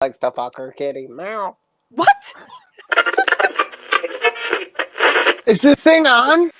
likes to fuck her kitty. Meow. What? Is this thing on?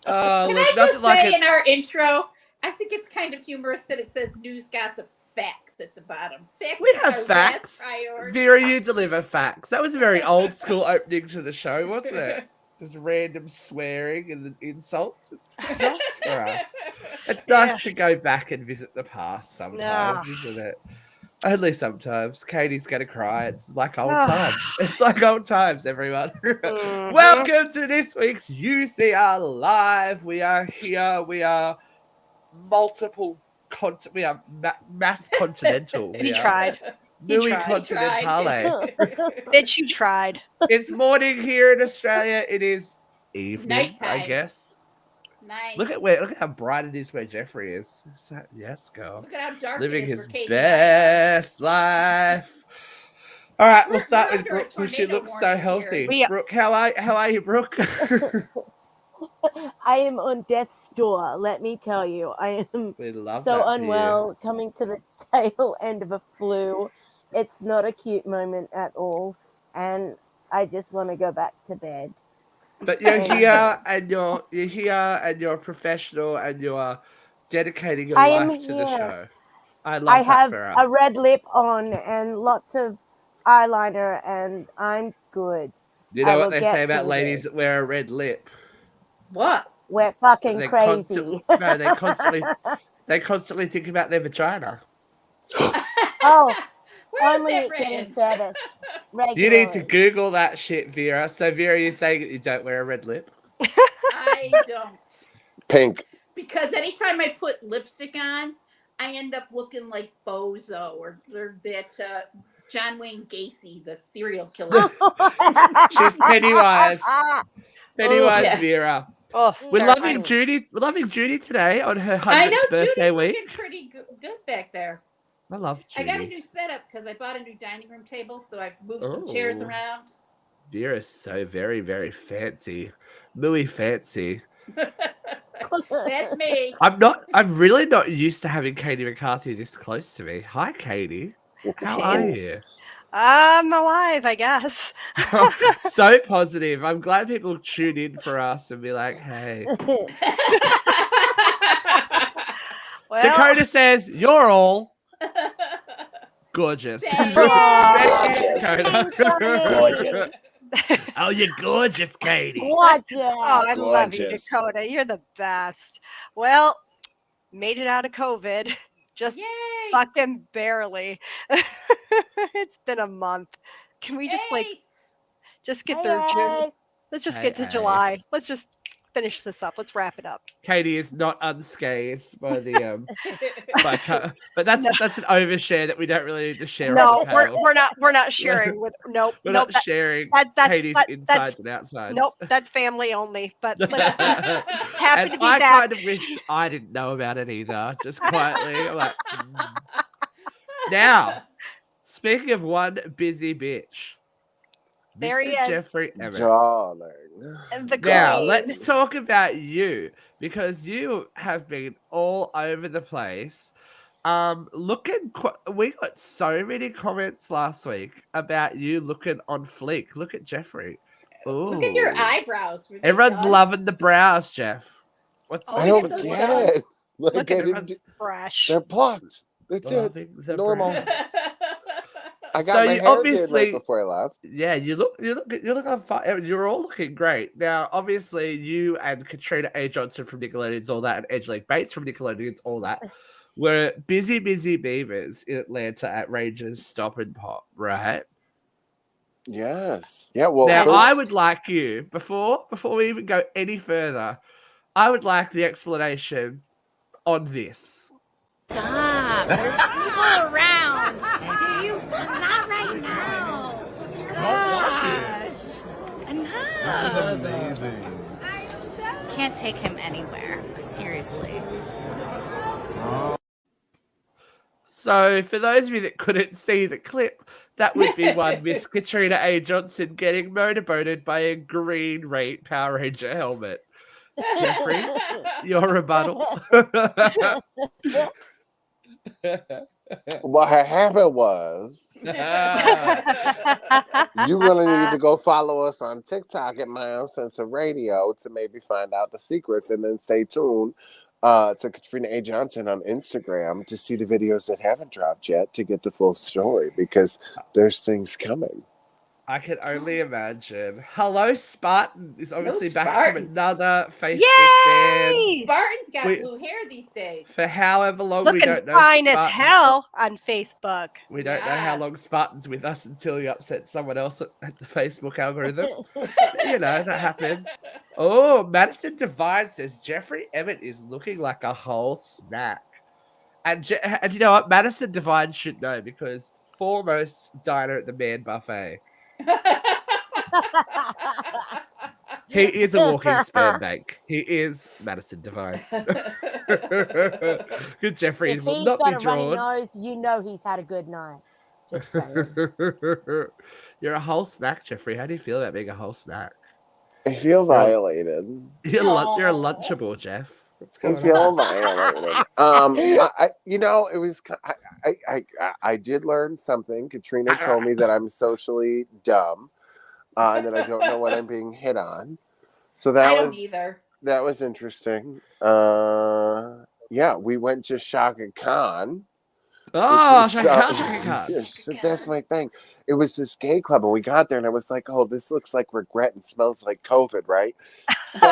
Can I just say in our intro, I think it's kind of humorous that it says news, gossip, facts at the bottom. Facts We have are facts. last priority. Vera, you deliver facts. That was a very old school opening to the show, wasn't it? Just random swearing and insults. It's nice for us. It's nice to go back and visit the past sometimes, isn't it? Only sometimes. Katie's going to cry. It's like old times. It's like old times, everyone. Welcome to this week's UCR Live. We are here. We are multiple we are mass continental. He tried. Louis Continentale. Bitch, you tried. It's morning here in Australia. It is evening, Nighttime. I guess. Nice. Look at how bright it is where Jeffrey is. Yes, girl. Look at how dark Living it is his for Katie. best life. All right, we'll start with under a Brooke because she tornado looks so warning healthy. here. Brooke, how are you, Brooke? I am on death's door, let me tell you. I am We love so that for unwell, coming to the tail end of a flu. It's not a cute moment at all, and I just want to go back to bed. But you're here and you're professional and you are dedicating your I am life to the here. show. I love I that have for us. a red lip on and lots of eyeliner, and I'm good. You know I what will they get say about through ladies this. that wear a red lip? What? We're fucking They crazy. they constantly think about their vagina. Oh, Where is only that it getting written? serviced You regularly. need to Google that shit, Vera. So, Vera, you're saying that you don't wear a red lip? I don't. Pink. Because anytime I put lipstick on, I end up looking like Bozo or that John Wayne Gacy, the serial killer. She's Pennywise. Pennywise, yeah. Vera. Oh, We're terrifying. loving Judy. We're loving Judy today on her 100th I know birthday Judy's week. looking pretty good back there. I love Judy. I got a new setup because I bought a new dining room table, so I've moved some chairs around. Vera's so very, very fancy. Muy fancy. That's me. I'm really not used to having Katie McCarthy this close to me. Hi, Katie. How are you? I'm alive, I guess. So positive. I'm glad people tune in for us and be like, hey. Well, Dakota says, you're all gorgeous. Thank Gorgeous. Oh, you're gorgeous, Katie. Gorgeous. oh, I love you, Gorgeous. Dakota. You're the best. Well, made it out of COVID. Just Yay! fucking barely. It's been a month. Can we just just get through June? Let's just get to July. Let's just finish this up. Let's wrap it up. Katie is not unscathed by the but that's an overshare that we don't really need to share. No, on the panel. we're not sharing with We're not sharing Katie's insides and outsides. Nope, that's family only. But happy and to be I that. kind of wish I didn't know about it either. Just quietly, I'm like. Now, speaking of one busy bitch, There he Mr. is. Jeffrey Emmett. Darling. The Now, queen. let's talk about you because you have been all over the place. We got so many comments last week about you looking on fleek. Look at Jeffrey. Ooh. Look at your eyebrows. Were they Everyone's done? loving the brows, Jeff. What's Oh, I yeah, don't those get are- it. Like, Look I at didn't do- fresh. they're plucked. That's it. loving the Normal. brows. I got So my you hair did obviously- right before I left. Yeah, you look on fire. You're all looking great. Now, obviously, you and Katrina A. Johnson from Nickelodeon's All That and Angelique Bates from Nickelodeon's All That were busy beavers in Atlanta at Rangers Stop and Pop, right? Yes. Yeah. Well, Now, first, I would like you before we even go any further. I would like the explanation on this. Stop. There's people around. Do you? Not right now. Gosh. Enough. Amazing. Can't take him anywhere. Seriously. So, for those of you that couldn't see the clip, that would be one Miss Katrina A. Johnson getting motorboated by a green Power Ranger helmet. Jeffrey, your rebuttal. What had happened was you're gonna need to go follow us on TikTok at My Uncensor Radio to maybe find out the secrets, and then stay tuned to Katrina A. Johnson on Instagram to see the videos that haven't dropped yet to get the full story, because there's things coming. I can only imagine. Hello, Spartan is obviously back Spartan. from another Facebook Yay! Spartan's got We- blue hair these days. for however long we Looking don't know. fine as Spartan- hell on Facebook. We don't know how Yes. long Spartan's with us until he upsets someone else at the Facebook algorithm. You know, that happens. Oh, Madison Devine says Jeffrey Emmett is looking like a whole snack. And you know what? Madison Devine should know, because foremost diner at the Man Buffet. He is a walking spam bank. He is Madison Devine. Good Jeffrey If will he's not got be a runny drawn. nose, you know he's had a good night. Just saying. You're a whole snack, Jeffrey. How do you feel about being a whole snack? I feel violated. You're a lunchable, Jeff. What's I going feel on? violated. You know, it was. I did learn something. Katrina told me that I'm socially dumb, and that I don't know what I'm being hit on. So that I don't was either. that was interesting. Yeah, we went to Shaka Khan. Oh, which is, Shaka Khan. yes, that's my thing. It was this gay club, and we got there, and I was like, "Oh, this looks like regret and smells like COVID," right? So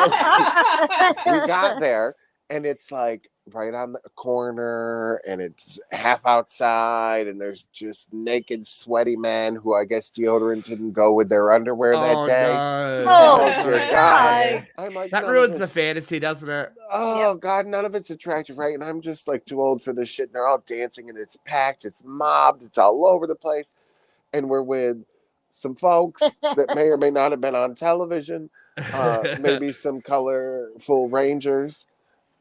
we got there, and it's like right on the corner, and it's half outside, and there's just naked, sweaty men who I guess deodorant didn't go with their underwear that day. No. Oh, dear my God. I'm like, That none of ruins the this- fantasy, doesn't it? Oh God, none of it's attractive, right? And I'm just like too old for this shit. And they're all dancing, and it's packed, it's mobbed, it's all over the place. And we're with some folks that may or may not have been on television, maybe some colorful Rangers.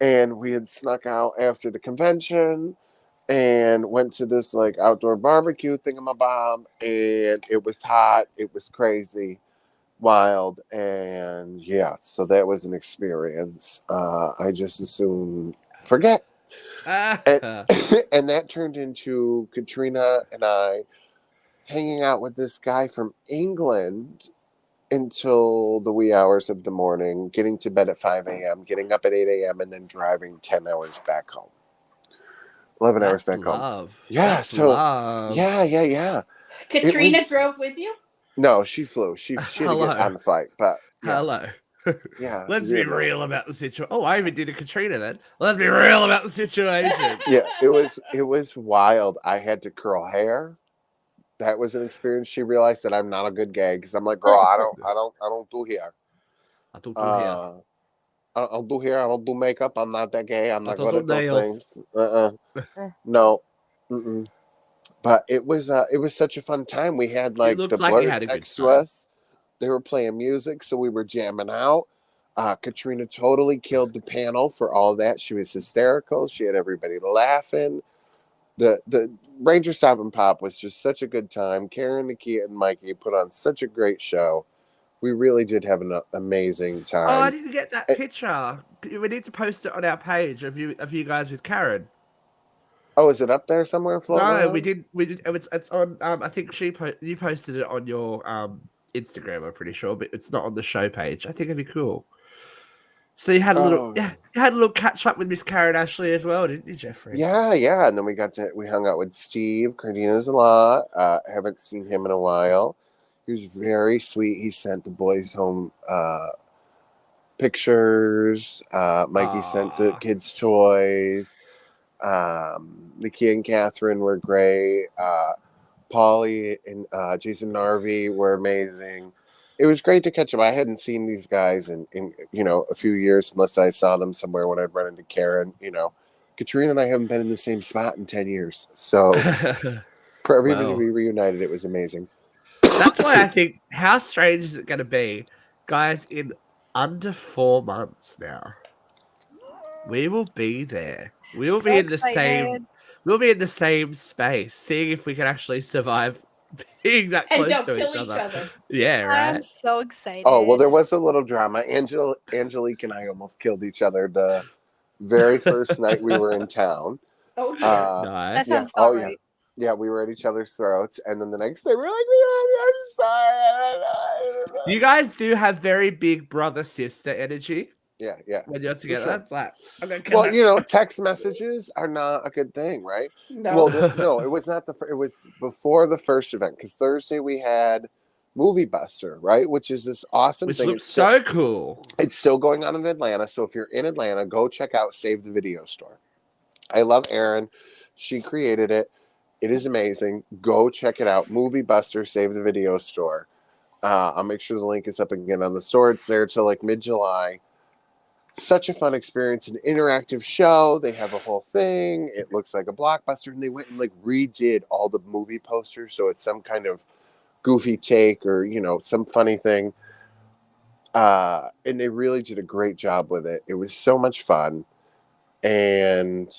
And we had snuck out after the convention and went to this like outdoor barbecue thingamabob, and it was hot, it was crazy, wild, and yeah, so that was an experience. I just assume forget. And that turned into Katrina and I hanging out with this guy from England until the wee hours of the morning, getting to bed at 5 a.m., getting up at 8 a.m., and then driving 10 hours back home. 11 hours back home. Love. Yeah, That's so love. yeah. Katrina was- drove with you? No, she flew. She had to Hello. get on the flight, but yeah, Hello. yeah. Let's you be know. real about the situation. Oh, I even did a Katrina then. Let's be real about the situation. Yeah, it was wild. I had to curl hair. That was an experience. She realized that I'm not a good gay because I'm like, girl, I don't do hair. I don't do here. I don't do hair. I don't do makeup. I'm not that gay. I'm not don't good do at those nails. things. No. Mm-mm. But it was such a fun time. We had like looked the like you blur had a good next to time. us. They were playing music, so we were jamming out. Katrina totally killed the panel for all that. She was hysterical. She had everybody laughing. The Ranger Stop and Pop was just such a good time. Karen, Nakia, and Mikey put on such a great show. We really did have an amazing time. Oh, I didn't get that picture. We need to post it on our page of you guys with Karen. Oh, is it up there somewhere? Floating No, around? we did. It's on. I think you posted it on your Instagram. I'm pretty sure, but it's not on the show page. I think it'd be cool. So you had a little, you had a little catch up with Miss Karen Ashley as well, didn't you, Jeffrey? Yeah. And then we hung out with Steve Cardenas a lot. Haven't seen him in a while. He was very sweet. He sent the boys home pictures. Mikey sent the kids toys. Nikki and Catherine were great. Paulie and Jason Narvi were amazing. It was great to catch up. I hadn't seen these guys in a few years, unless I saw them somewhere when I'd run into Karen. Katrina and I haven't been in the same spot in 10 years. So for everybody to be reunited, it was amazing. That's why I think, how strange is it going to be, guys, in under 4 months now? We will be there. We will be in the same. We'll be in the same space, seeing if we can actually survive being that And close don't to kill each each other. other. Yeah, I'm right. so excited. Oh, well, there was a little drama. Angelique and I almost killed each other the very first night we were in town. Oh dear. Nice. That sounds Yeah. about Oh, yeah. right. Yeah, we were at each other's throats, and then the next day we were like, "We love you. I'm sorry." You guys do have very big brother-sister energy Yeah, when you're together. sure. That's like, I'm gonna kill Well, her. text messages are not a good thing, right? No. Well, no, it was not it was before the first event, because Thursday we had Movie Buster, right? Which is this awesome Which thing. looks so cool. It's still going on in Atlanta. So if you're in Atlanta, go check out Save the Video Store. I love Erin. She created it. It is amazing. Go check it out. Movie Buster, Save the Video Store. I'll make sure the link is up again on the store. It's there till like mid-July. Such a fun experience, an interactive show. They have a whole thing. It looks like a blockbuster, and they went and like redid all the movie posters, so it's some kind of goofy take or some funny thing. And they really did a great job with it. It was so much fun, and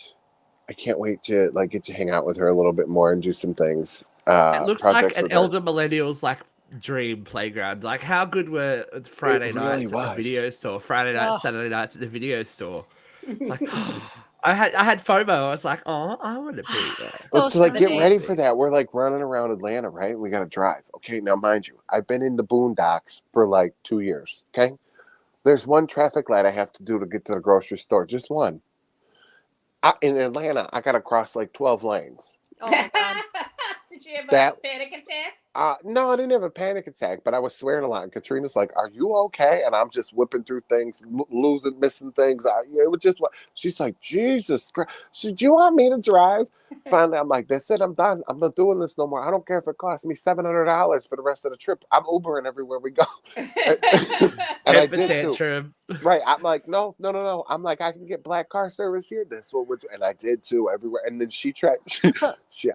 I can't wait to get to hang out with her a little bit more and do some things. It looks like projects an with her. elder millennial's like dream playground. Like, how good were Friday really nights at the was. video store? Friday nights, Oh. Saturday nights at the video store. It's like I had FOMO. I was like, oh, I want to be there. Let's Those get are ready for that. We're like running around Atlanta, right? We got to drive. Okay, now mind you, I've been in the boondocks for like 2 years. Okay, there's one traffic light I have to do to get to the grocery store. Just one. In Atlanta, I got to cross like 12 lanes. Oh my God. Did you have That- a panic attack? No, I didn't have a panic attack, but I was swearing a lot. And Katrina's like, "Are you okay?" And I'm just whipping through things, missing things. It was just what she's like. Jesus Christ! She said, "Do you want me to drive?" Finally, I'm like, "That's it. I'm done. I'm not doing this no more. I don't care if it costs me $700 for the rest of the trip. I'm Ubering everywhere we go." And I Temper did too. tantrum. Right. I'm like, no. I'm like, I can get black car service here. That's what we're doing. And I did too everywhere. And then she tried.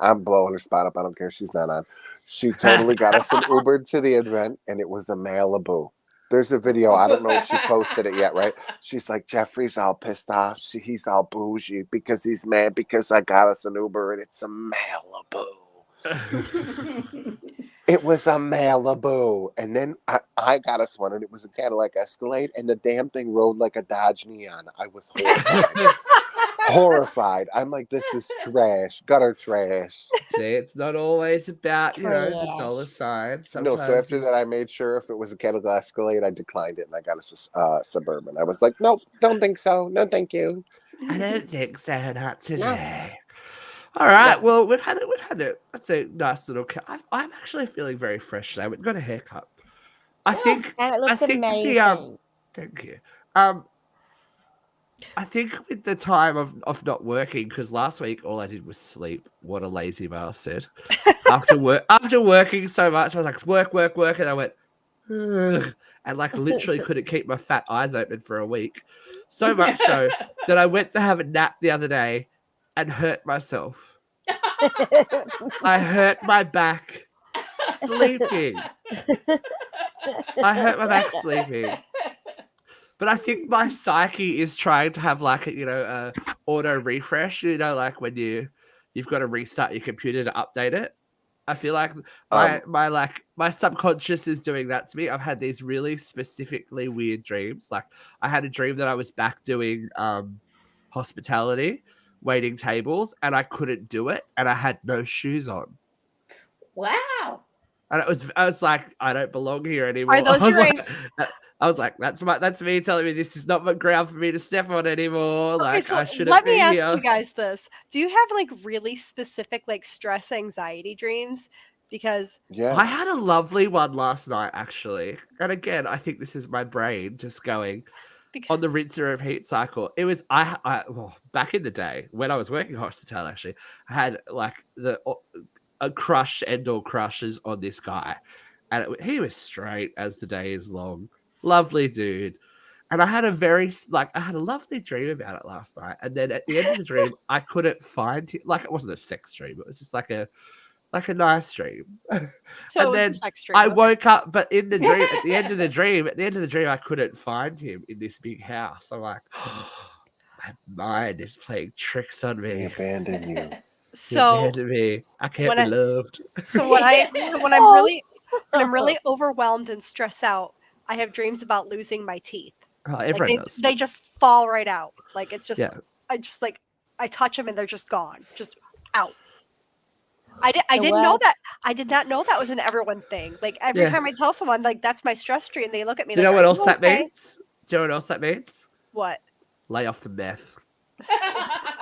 I'm blowing her spot up. I don't care. She's not on. She totally got us an Uber to the event, and it was a Malibu. There's a video. I don't know if she posted it yet, right? She's like, Jeffrey's all pissed off. He's all bougie because he's mad because I got us an Uber, and it's a Malibu. It was a Malibu. And then I got us one, and it was a Cadillac Escalade, and the damn thing rode like a Dodge Neon. I was horrified. Horrified. I'm like, this is trash, gutter trash. See, it's not always about the Trash. dollar signs. No, so after that, I made sure if it was a Cadillac Escalade, I declined it, and I got a Suburban. I was like, nope, don't think so. No, thank you. I don't think so. Not today. All right. No. Well, we've had it. That's a nice little. I'm actually feeling very fresh today. We've got a haircut. I think. And it looks think amazing. Thank you. I think with the time of not working, because last week all I did was sleep. What a lazy bastard. After working so much, I was like, work, and I went, ugh, and like literally couldn't keep my fat eyes open for a week. So much so that I went to have a nap the other day and hurt myself. I hurt my back sleeping. But I think my psyche is trying to have like a auto refresh. Like when you've got to restart your computer to update it. I feel like my subconscious is doing that to me. I've had these really specifically weird dreams. Like I had a dream that I was back doing hospitality, waiting tables, and I couldn't do it, and I had no shoes on. Wow. And I was like, I don't belong here anymore. Are those I was like, that's me telling me this is not my ground for me to step on anymore. Okay, Like so I shouldn't let be me ask here. you guys this. Do you have like really specific like stress anxiety dreams? Because Yes. I had a lovely one last night, actually. And again, I think this is my brain just going on the rinse and repeat cycle. It was back in the day when I was working hospital. Actually, I had like a crush and or crushes on this guy, and he was straight as the day is long. Lovely dude. And I had a lovely dream about it last night. And then at the end of the dream, I couldn't find him. Like it wasn't a sex dream. It was just like a nice dream. so And then it's a sex dream. I okay. woke up, but in the dream, at the end of the dream, I couldn't find him in this big house. I'm like, my mind is playing tricks on They me. abandoned you. So to me. I can't when be I- loved. so when I'm really overwhelmed and stressed out, I have dreams about losing my teeth. Oh, Like everyone does. they just fall right out. Like it's just Yeah. I touch them and they're just gone, just out. I So, didn't know well- that. I did not know that was an everyone thing. Like every Yeah. time I tell someone like that's my stress tree, and they look at me Do you like, know what "Are else that okay?" means? Do you know what else that means? What? Lay off the meth.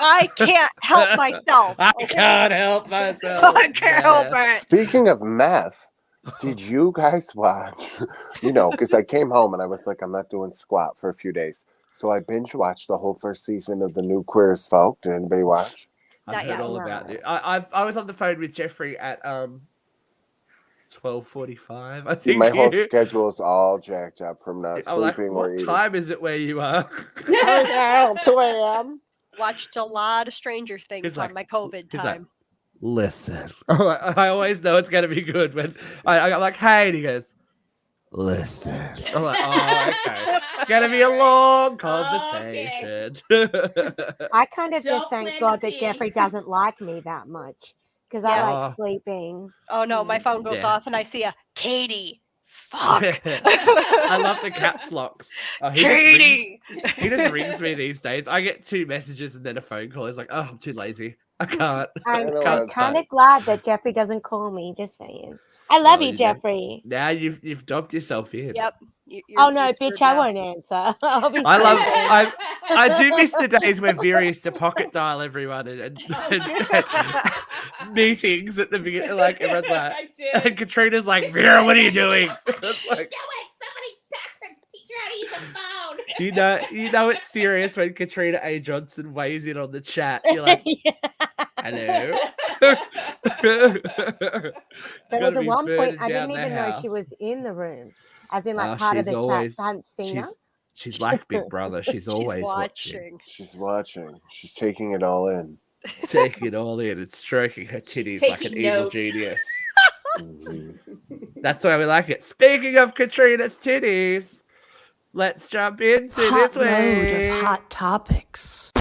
I can't help myself. I okay? can't help myself. I can't help it. Speaking of meth, did you guys watch? Because I came home and I was like, I'm not doing squat for a few days. So I binge watched the whole first season of the new Queer as Folk. Did anybody watch? I've Not heard yet. all about it. I was on the phone with Jeffrey at 12:45. I Dude, think my whole schedule is all jacked up from not I'm like, sleeping or what eating. time is it where you are? Oh, 2 a.m. Watched a lot of Stranger Things He's like- on my COVID he's like, time. Listen. I always know it's gonna be good when I'm like, hey, and he goes, listen. I'm like, oh, okay. It's gonna be a long conversation. I kind of Don't just thank plan God to that pee. Jeffrey doesn't like me that much because I Yeah. like sleeping. Oh no, my phone goes Yeah. off and I see a Katie. Fuck. I love the caps locks. Oh, Katie. He just rings me these days. I get 2 messages and then a phone call. He's like, oh, I'm too lazy. I can't. I know what I'm I'm kind saying. of glad that Jeffrey doesn't call me. Just saying. I love Well, you, you know. Jeffrey. Now you've dumped yourself in. Yep. Oh no, you're bitch! screwed I now. won't answer. I'll be I love. sleeping. I do miss the days where Vera used to pocket dial everyone and meetings at the beginning. Like everyone's like, I did. and Katrina's like, Vera, what are you doing? It's Do like, it! Somebody teach her how to use a phone. you know it's serious when Katrina A. Johnson weighs in on the chat. You're like, hello. There was at one point I didn't even know she was in the room, as in like part of she's the always- chat. I hadn't seen her. She's like Big Brother. She's She's always watching. watching. She's watching. She's taking it all in. Taking it all in and stroking her titties like an taking evil notes. genius. Mhm. That's why we like it. Speaking of Katrina's titties, let's jump into this week. hot topics.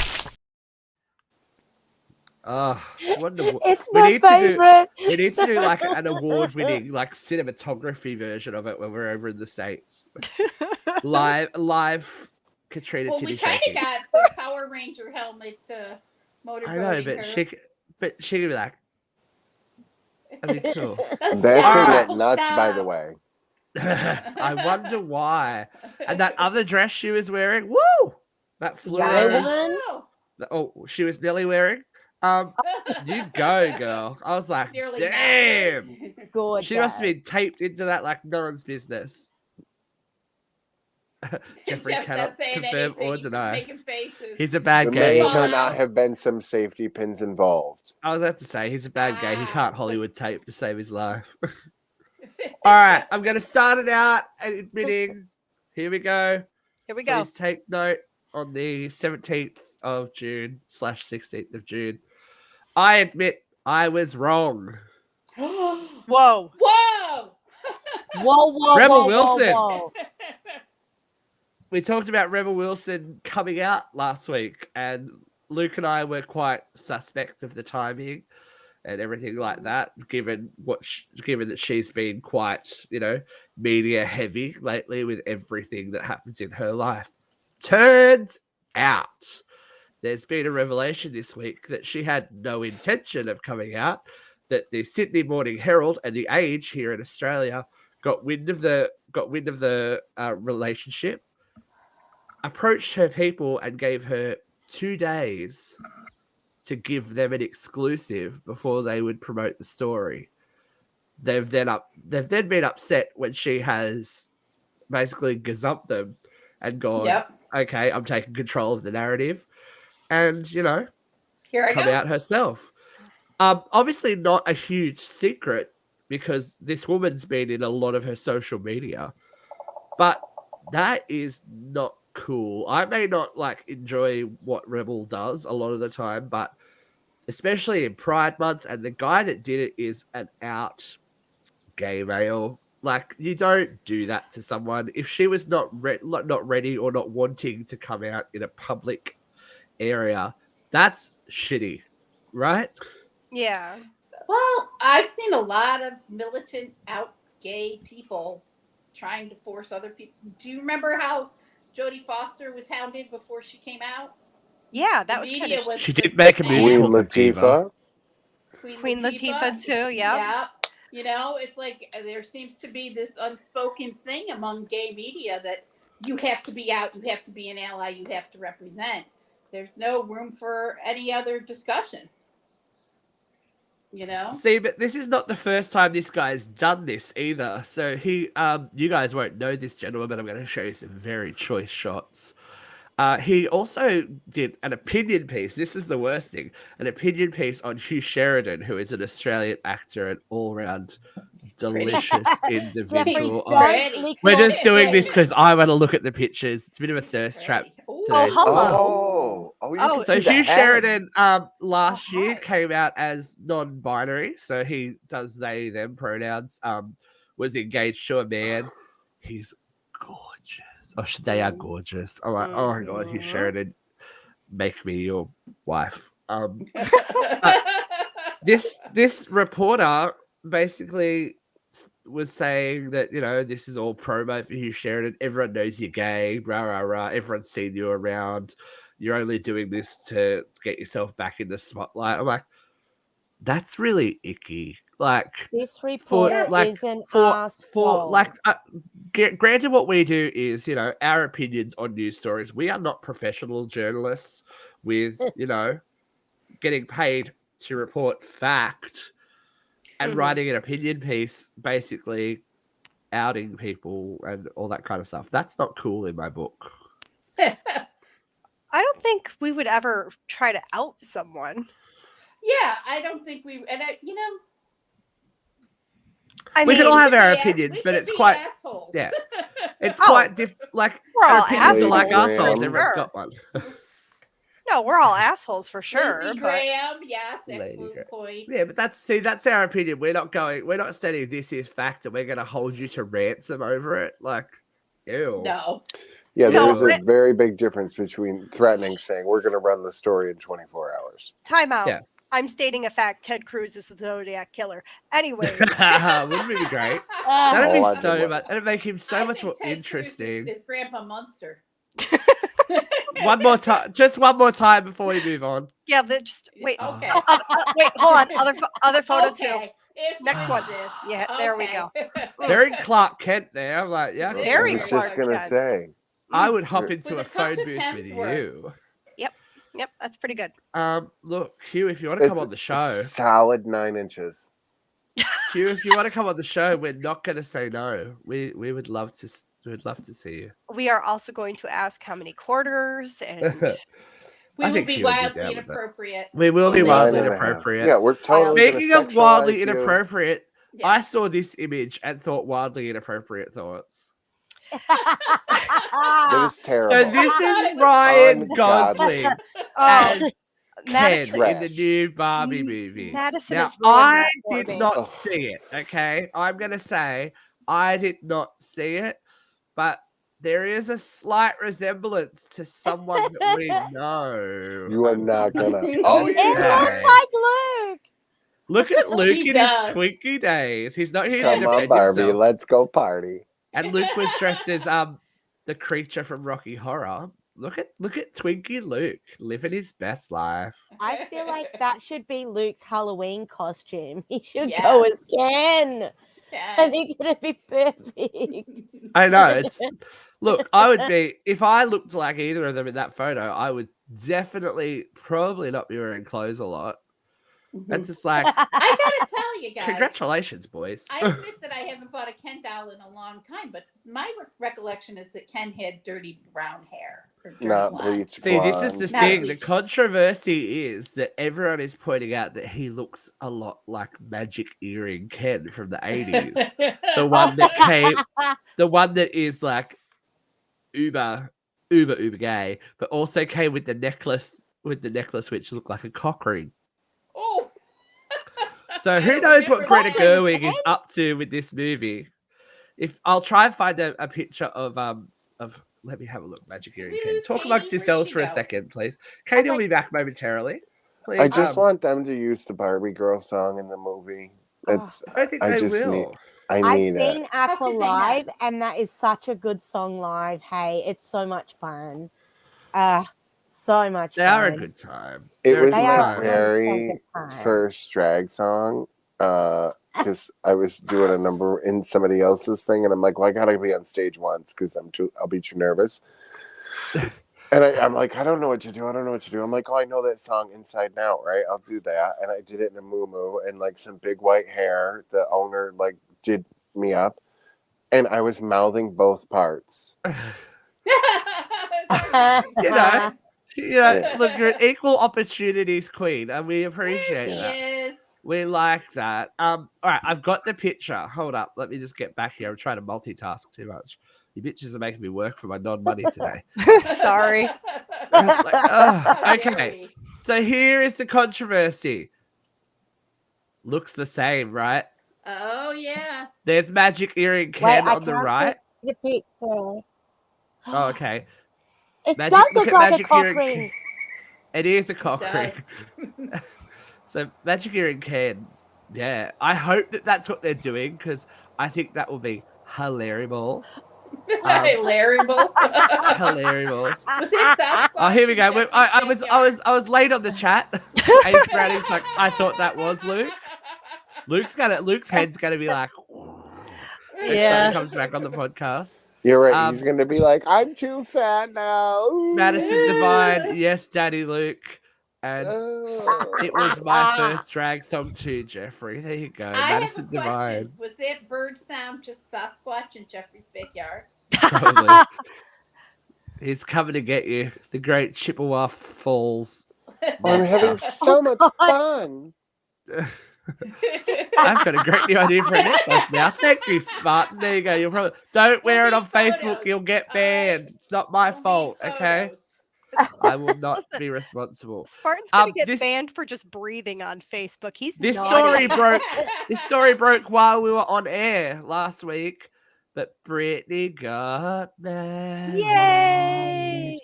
It's we my need to do. favorite. We need to do like an award-winning like cinematography version of it when we're over in the States. Live Katrina Well, titty we kind shaking. of got the Power Ranger helmet motorboating I know, but her. she could be like, that'd be cool. That Stop, thing went nuts, by the stop. way. I wonder why. And that other dress she was wearing, woo! That Yellow fluoro. one? Oh, she was nearly wearing. You go, girl. I was like, Nearly damn. not. Gorgeous. She must have been taped into that like no one's business. Jeffrey Jeff's cannot not saying confirm anything, or he's just deny. making faces. He's a bad There gay. may Fall or not out. have been some safety pins involved. I was about to say he's a bad gay. He Ah. can't Hollywood tape to save his life. All right, I'm gonna start it out and admitting. Here we go. Here we go. Please take note on the 17th of June / 16th of June. I admit I was wrong. Whoa. Whoa! Whoa, whoa, Rebel whoa, Wilson. Whoa, whoa. We talked about Rebel Wilson coming out last week, and Luke and I were quite suspect of the timing and everything like that, given that she's been quite, media heavy lately with everything that happens in her life. Turns out there's been a revelation this week that she had no intention of coming out, that the Sydney Morning Herald and The Age here in Australia got wind of the relationship, approached her people and gave her 2 days to give them an exclusive before they would promote the story. They've then been upset when she has basically gazumped them and gone, Yep. okay, I'm taking control of the narrative, and Here I come go. out herself. Obviously not a huge secret because this woman's been in a lot of her social media, but that is not cool. I may not enjoy what Rebel does a lot of the time, but especially in Pride Month, and the guy that did it is an out gay male. You don't do that to someone. If she was not ready or not wanting to come out in a public area, that's shitty, right? Yeah. Well, I've seen a lot of militant out gay people trying to force other people. Do you remember how Jodie Foster was hounded before she came out? Yeah, The that was kind media of was She just did make a movie mad. Queen called The Diva. Latifah. Queen Latifah too. Yeah. Yeah. You know, it's like there seems to be this unspoken thing among gay media that you have to be out, you have to be an ally, you have to represent. There's no room for any other discussion. You know? See, but this is not the first time this guy's done this either. So he, you guys won't know this gentleman, but I'm going to show you some very choice shots. He also did an opinion piece. This is the worst thing. An opinion piece on Hugh Sheridan, who is an Australian actor and all-round delicious Jeffrey, individual. don't lick We're your just doing this face. because I want to look at the pictures. It's a bit of a thirst trap Ooh. today. Oh, hello. You Oh, can So see the Hugh head. Sheridan last year heart. came out as non-binary, so he does they them pronouns. Was engaged to a man. He's gorgeous. Oh, they are gorgeous. I'm like, oh my god, Hugh Mhm. Sheridan, make me your wife. This reporter basically was saying that, you know, this is all promo for Hugh Sheridan. Everyone knows you're gay, rah rah rah. Everyone's seen you around. You're only doing this to get yourself back in the spotlight. I'm like, that's really icky. Like, This reporter is an asshole. like, granted, what we do is, you know, our opinions on news stories. We are not professional journalists with, you know, getting paid to report fact and writing an opinion piece, basically outing people and all that kind of stuff. That's not cool in my book. I don't think we would ever try to out someone. Yeah, I don't think we, and you know, I We mean, can all have our we opinions, can but it's be quite assholes. yeah. It's Oh. quite like We're our all opinions are like assholes, assholes. for Everyone's sure. got one. No, we're all assholes for sure. Lindsey But Graham, yes, Lady excellent Graham. point. Yeah, but that's our opinion. We're not saying this is fact and we're gonna hold you to ransom over it. Like, ew. No. Yeah, No, there's a but- very big difference between threatening, saying we're going to run the story in 24 hours. time out. Yeah. I'm stating a fact. Ted Cruz is the Zodiac killer. Anyway, Wouldn't it be great? Ah, That'd Oh, I be did so love much. That'd make him so I much think more Ted Cruz interesting. is Grandpa Munster. One more time, just one more time before we move on. yeah. Just wait. Okay. Wait. Hold on. Other photo too. Okay. If Next you one. want this. Yeah, there we go. Very Clark Kent there. I'm like, yeah, Very I was Clark just going to Kent. say. I would hop With into a a touch phone of booth with Hemsworth. you. Yep, that's pretty good. Look, Hugh, if you want to come It's on the show, solid 9 inches. Hugh, if you want to come on the show, we're not going to say no. We would love to. We'd love to see you. We are also going to ask how many quarters and We I will think be he would be wildly down with that. inappropriate. We will be 9 wildly and a half. inappropriate. Yeah, we're totally gonna Speaking of wildly sexualize you. inappropriate, Yeah. I saw this image and thought wildly inappropriate thoughts. That is So terrible. this is Ryan Ungodly. Gosling oh, as Ken Madison. in the new Barbie movie. Madison Now, has ruined I that for did me. not Ugh. see it, okay? I'm going to say I did not see it, but there is a slight resemblance to someone that we know. You are not gonna. Oh, It yeah. looks like Luke. Look at Luke He in does. his Twinkie days. He's not here to Come on, defend Barbie. himself. Let's go party. And Luke was dressed as the creature from Rocky Horror. Look at Twinkie Luke living his best life. I feel like that should be Luke's Halloween costume. He should go Yes. as Ken. I think it'd be perfect. I know. It's look, I would be if I looked like either of them in that photo, I would definitely probably not be wearing clothes a lot. That's just like I gotta tell you guys. congratulations, boys. I admit that I haven't bought a Ken doll in a long time, but my recollection is that Ken had dirty brown hair. or dirty Not blonde. bleach See, this is blonde. the Not thing. The bleach. controversy is that everyone is pointing out that he looks a lot like Magic Earring Ken from the 80s. The one that came, the one that is like uber gay, but also came with the necklace which looked like a cock ring. Oh, So who I knows what remember Greta that. Gerwig is up to with this movie? If I'll try and find a picture of let me have a look. Magic Earring we Ken. lose Talk Katie? amongst Where'd yourselves she for a go? second, please. Katie will like- be back momentarily. Please, I just want them to use the Barbie girl song in the movie. It's I don't think I they just will. need I I've need seen it. Aqua could they not? live, and that is such a good song live. Hey, it's so much fun. So much They fun. are a good time. It They're a was good They my are time. so very good time. first drag song. Because I was doing a number in somebody else's thing, and I'm like, well, I gotta be on stage once because I'll be too nervous. And I'm like, I don't know what to do. I'm like, oh, I know that song inside and out, right? I'll do that. And I did it in a muumuu and like some big white hair. The owner like did me up, and I was mouthing both parts. You know, Yeah. look, you're an equal opportunities queen, and we There appreciate she that. is. We like that. All right, I've got the picture. Hold up, let me just get back here. I'm trying to multitask too much. You bitches are making me work for my non-money today. Sorry. It's like, How okay. dare we. So here is the controversy. Looks the same, right? Oh yeah. There's magic earring Wait, Ken I on the can't right. see the picture. Oh, okay. It Magic- does look look at like a magic cock earring. ring. It is a It cock ring. does. So magic earring Ken. Yeah, I hope that that's what they're doing because I think that will be hilarious. Larry Bull. Hilarious. Was it Sasquatch? Oh, here we go. in Jeffrey's I was late on the chat. Ace Browning's like, I thought that was Luke. Luke's head's gonna be like, next time Yeah. he comes back on the podcast. You're right. He's gonna be like, I'm too fat now. Ooh. Madison Divine, yes, Daddy Luke. And Oh. it was my first drag song too, Jeffrey. There you go. I have a Madison question. Divine. Was that bird sound just Sasquatch in Jeffrey's backyard? Totally. He's coming to get you. The great Chippewa Falls. I'm having so much fun. I've got a great new idea for a necklace now. Thank you, Spartan. There you go. You'll probably don't wear it on Facebook. Photos. You'll get banned. It's not my We'll need fault. Okay, photos. I will not Listen, be responsible. Spartan's gonna get this- banned for just breathing on Facebook. He's This naughty. story broke. This story broke while we were on air last week. But Brittany got married. Yay!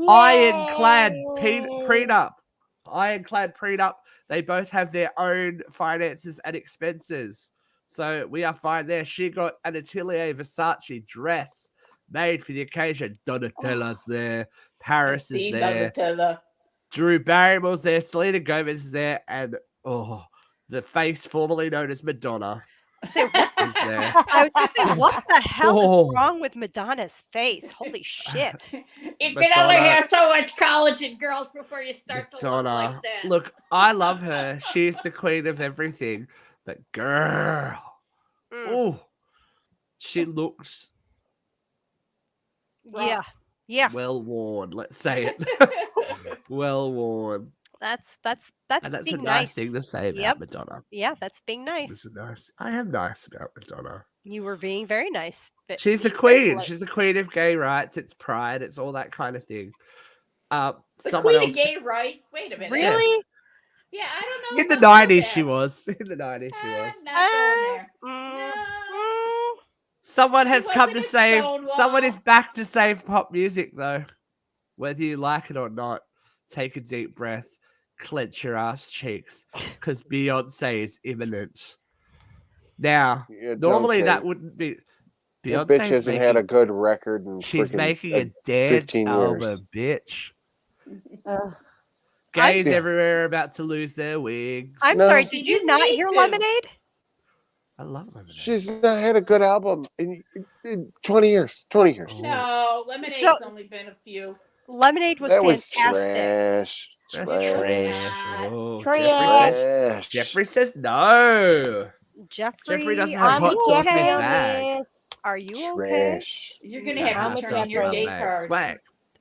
Ironclad Yay. prenup. Ironclad prenup. They both have their own finances and expenses. So we are fine there. She got an Atelier Versace dress made for the occasion. Donatella's there. Paris is See there. Donatella. Drew Barrymore's there. Selena Gomez is there. And the face formerly known as Madonna I say, what? is there. I was gonna say, what the hell Oh. is wrong with Madonna's face? Holy shit! You can only Madonna. have so much collagen, girls, before you start to look Madonna. like this. Look, I love her. She's the queen of everything. But girl, Mm, she looks yeah, yeah. well worn. Let's say it. Well worn. That's And that's a being nice nice. thing to say about Yep. Madonna. Yeah, that's being nice. It's nice. I am nice about Madonna. You were being very nice. But She's the being queen. polite. She's the queen of gay rights. It's pride. It's all that kind of thing. the Someone queen else of gay rights. Wait a minute. Really? Yeah, I don't know. in the about 90s that. she was. In the 90s she was. I'm not going there. Mm, No. Someone She has come to wasn't a save. Stonewall. Someone is back to save pop music, though. Whether you like it or not, take a deep breath, clench your ass cheeks, because Beyonce is imminent. Now, Yeah, normally don't that kid. wouldn't be. That bitch Beyonce's hasn't had a making, good record in she's freaking making a dance 15 album, years. bitch. Ugh. Gays Yeah. everywhere are about to lose their wigs. I'm No. sorry. She Did you didn't not need hear to. Lemonade? I love Lemonade. She's not had a good album in 20 years. 20 years. Oh. No, Lemonade's So- only been a few. Lemonade was That was fantastic. trash. That's Trash. trash. Oh, Trash. Jeffrey says no. Jeffrey, Jeffrey doesn't have are I'm hot you sauce in his okay? on bag. this. Are you okay? Trash. You're gonna Yeah, have I'm to a turn in your Jeffrey. gay card. Swag.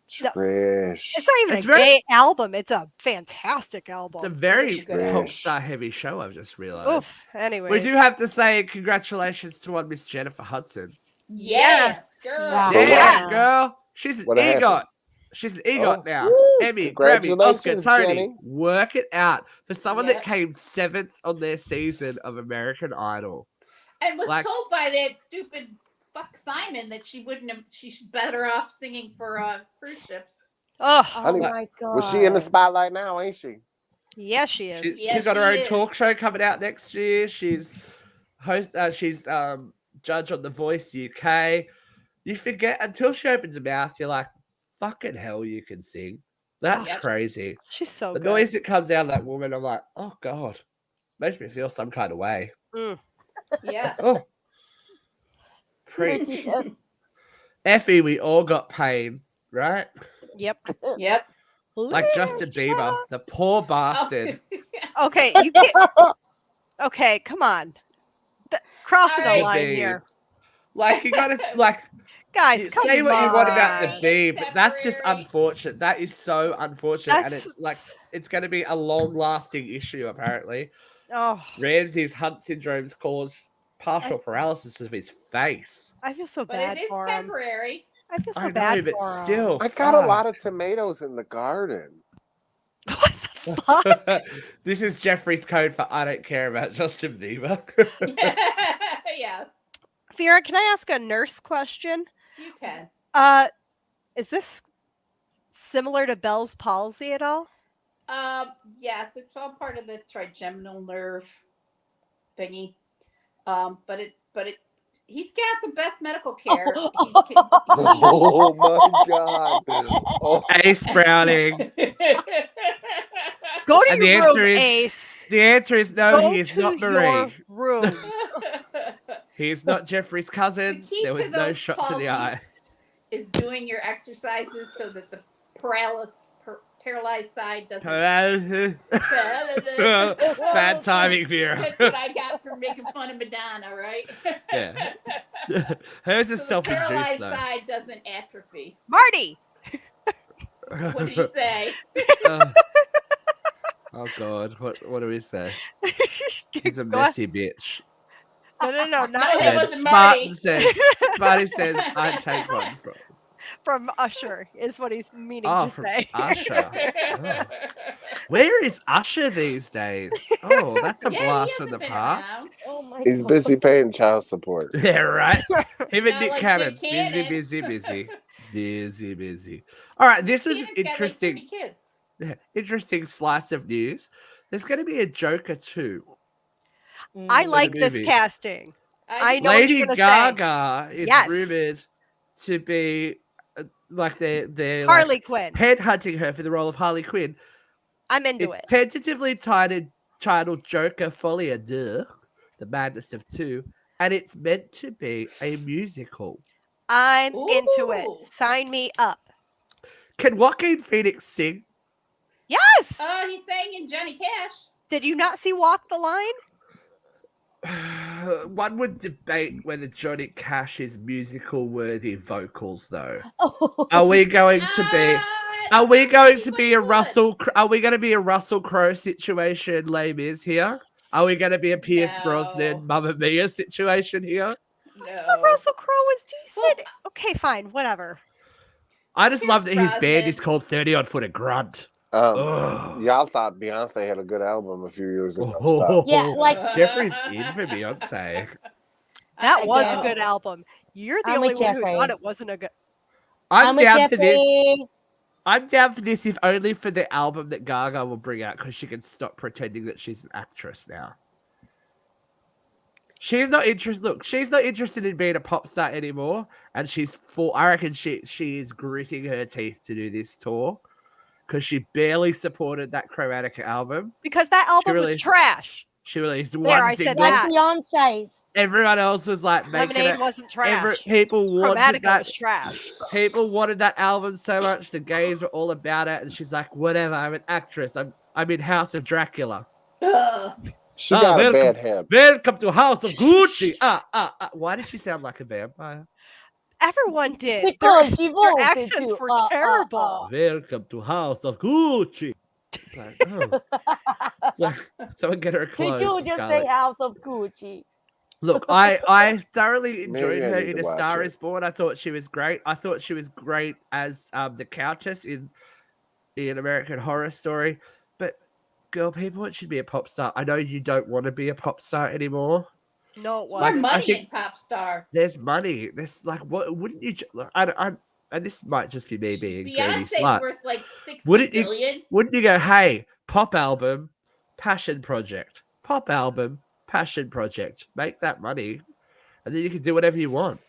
Trash. It's not even It's a very- gay album. It's a fantastic album. It's a very It's good. pop Trash. star heavy show, I've just realized. Oof. Anyways, We do have to say congratulations to one Miss Jennifer Hudson. Yes, girl. Yeah. So Damn, what happened? girl. She's an What EGOT. happened? She's an EGOT Oh, now. woo, Emmy, Grammy, Oscar, congratulations, Tony. Jenny. Work it out. For someone Yep. that came 7th on their season of American Idol. And was Like- told by that stupid fuck Simon that she wouldn't have. She's better off singing for cruise ships. oh, Oh think- my god. Was she in the spotlight now, ain't she? Yeah, she is. She's got her own talk show coming out next year. She's judge on The Voice UK. You forget until she opens her mouth, you're like, fucking hell, you can sing. That's crazy. She's so the good. noise that comes out of that woman, I'm like, oh god, makes me feel some kind of way. Yes. Oh, preach. Effie, we all got pain, right? Yep. Yep. Like Justin Bieber, the poor bastard. Okay, you can't. Okay, come on. Crossing the line here. Like you gotta guys, come say what you want about the on. bee, but that's just unfortunate. That is so unfortunate, and it's like it's going to be a long-lasting issue. Apparently, Ramsey's Hunt syndrome's caused partial paralysis of his face. I feel so But bad it is for him. temporary. I feel so bad but for still, him. I got a lot of tomatoes in the garden. What the fuck? This is Jeffrey's code for I don't care about Justin Bieber. Yes. Vera, can I ask a nurse question? You can. Is this similar to Bell's palsy at all? Yes, it's all part of the trigeminal nerve thingy. But he's got the best medical care. Oh my god. Oh. Ace Browning. Go to And your the answer room, is- Ace. The answer is no, Go he is to not your Marie. room. He is not Jeffrey's cousin. The key There to was no those shot to the palsies eye. is doing your exercises so that the paralyzed side doesn't. Bad timing, Vera. That's what I got for making fun of Madonna, right? Yeah. Hers is So the self-induced paralyzed though. side doesn't atrophy. Marty. What did he say? Oh god, what do we say? He's a Go ahead. messy bitch. No, not No, that him. wasn't Marty. Spartan says, I'd take one from. From Usher is what he's meaning Oh, to from say. Usher. Oh. Where is Usher these days? Oh, that's a Yeah, he blast from hasn't the been past. around. Oh my He's god. busy paying child support. Yeah, right. Him and No, Nick like Cannon. Nick Cannon. Busy. All right, this was an Cannon's got, like, interesting, 30 kids. interesting slice of news. There's going to be a Joker too. I So like the this movie. casting. I do. know what Lady you're gonna Gaga is Yes. rumored to be like they're Harley like Quinn. headhunting her for the role of Harley Quinn. I'm into It's it. tentatively titled Joker Folie à Deux, The Madness of Two, and it's meant to be a musical. I'm into it. Ooh. Sign me up. Can Joaquin Phoenix sing? Yes. He sang in Johnny Cash. Did you not see Walk the Line? One would debate whether Johnny Cash is musical worthy vocals, though. Oh. Are we going to be? Are we going to be a Russell? Are we going to be a Russell Crowe situation, Les Mis here? Are we going to be a Pierce No. Brosnan, Mamma Mia situation here? No. Russell Crowe was decent. Okay, fine, whatever. I just love that his Brosnan. band is called 30 Odd Foot of Grunt. Ugh. Y'all thought Beyonce had a good album a few years ago. Oh. Stop. Yeah, like Jeffrey's in for Beyonce. That was know. a good album. You're the I'm only with one who Jeffrey. thought it wasn't a good. I'm with down for this. Jeffrey. I'm down for this, if only for the album that Gaga will bring out, because she can stop pretending that she's an actress now. She's not interested. Look, she's not interested in being a pop star anymore, and she's full. I reckon she is gritting her teeth to do this tour because she barely supported that Chromatica album. Because that album really- was trash. She released There, one I said single. that. Like Beyonce's. Everyone else was like making Lemonade it. wasn't trash. People wanted Chromatica that. was trash. People wanted that album so much. The gays were all about it, and she's like, "Whatever. I'm an actress. I'm in House of Dracula. Ugh. She got a welcome. bad hip. Welcome to House of Gucci." Why did she sound like a vampire? Everyone did. Because she Their voted accents to, were terrible. Welcome to House of Gucci. It's like, oh. It's like, someone get her a Did clothes. you just Scarlett. say House of Gucci? Look, I thoroughly Maybe enjoyed I her need in to A watch Star it. Is Born. I thought she was great. I thought she was great as the Countess in American Horror Story. But girl, people want you to be a pop star. I know you don't want to be a pop star anymore. No, it More Like, wasn't. I money think- in pop star. There's money. There's like, what wouldn't you? Look, and this might just be me being greedy Beyonce's slut. worth like 60 Wouldn't you- billion. Wouldn't you go, hey, pop album, passion project. Pop album, passion project. Make that money, and then you can do whatever you want.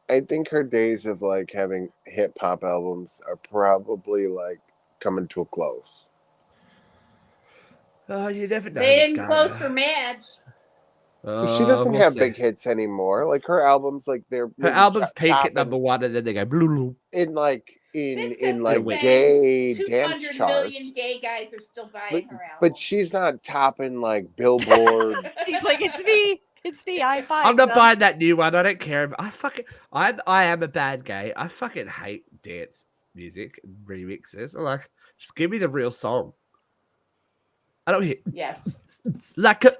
I think her days of like having hip hop albums are probably like coming to a close. Oh, you never know. They with didn't close Gaga. for Madge. She doesn't We'll have see. big hits anymore. Like her albums, like they're Her maybe albums peak top at number one, and then they go blue, blue. in like That's in 'cause like the gay same dance 200 charts. million gay guys are still buying her album. But she's not topping like Billboard. Seems like it's me. It's me. I'm fine. I'm not buying that new one. I don't care. I am a bad gay. I fucking hate dance music and remixes. I'm like, just give me the real song. I don't hear Yes. like a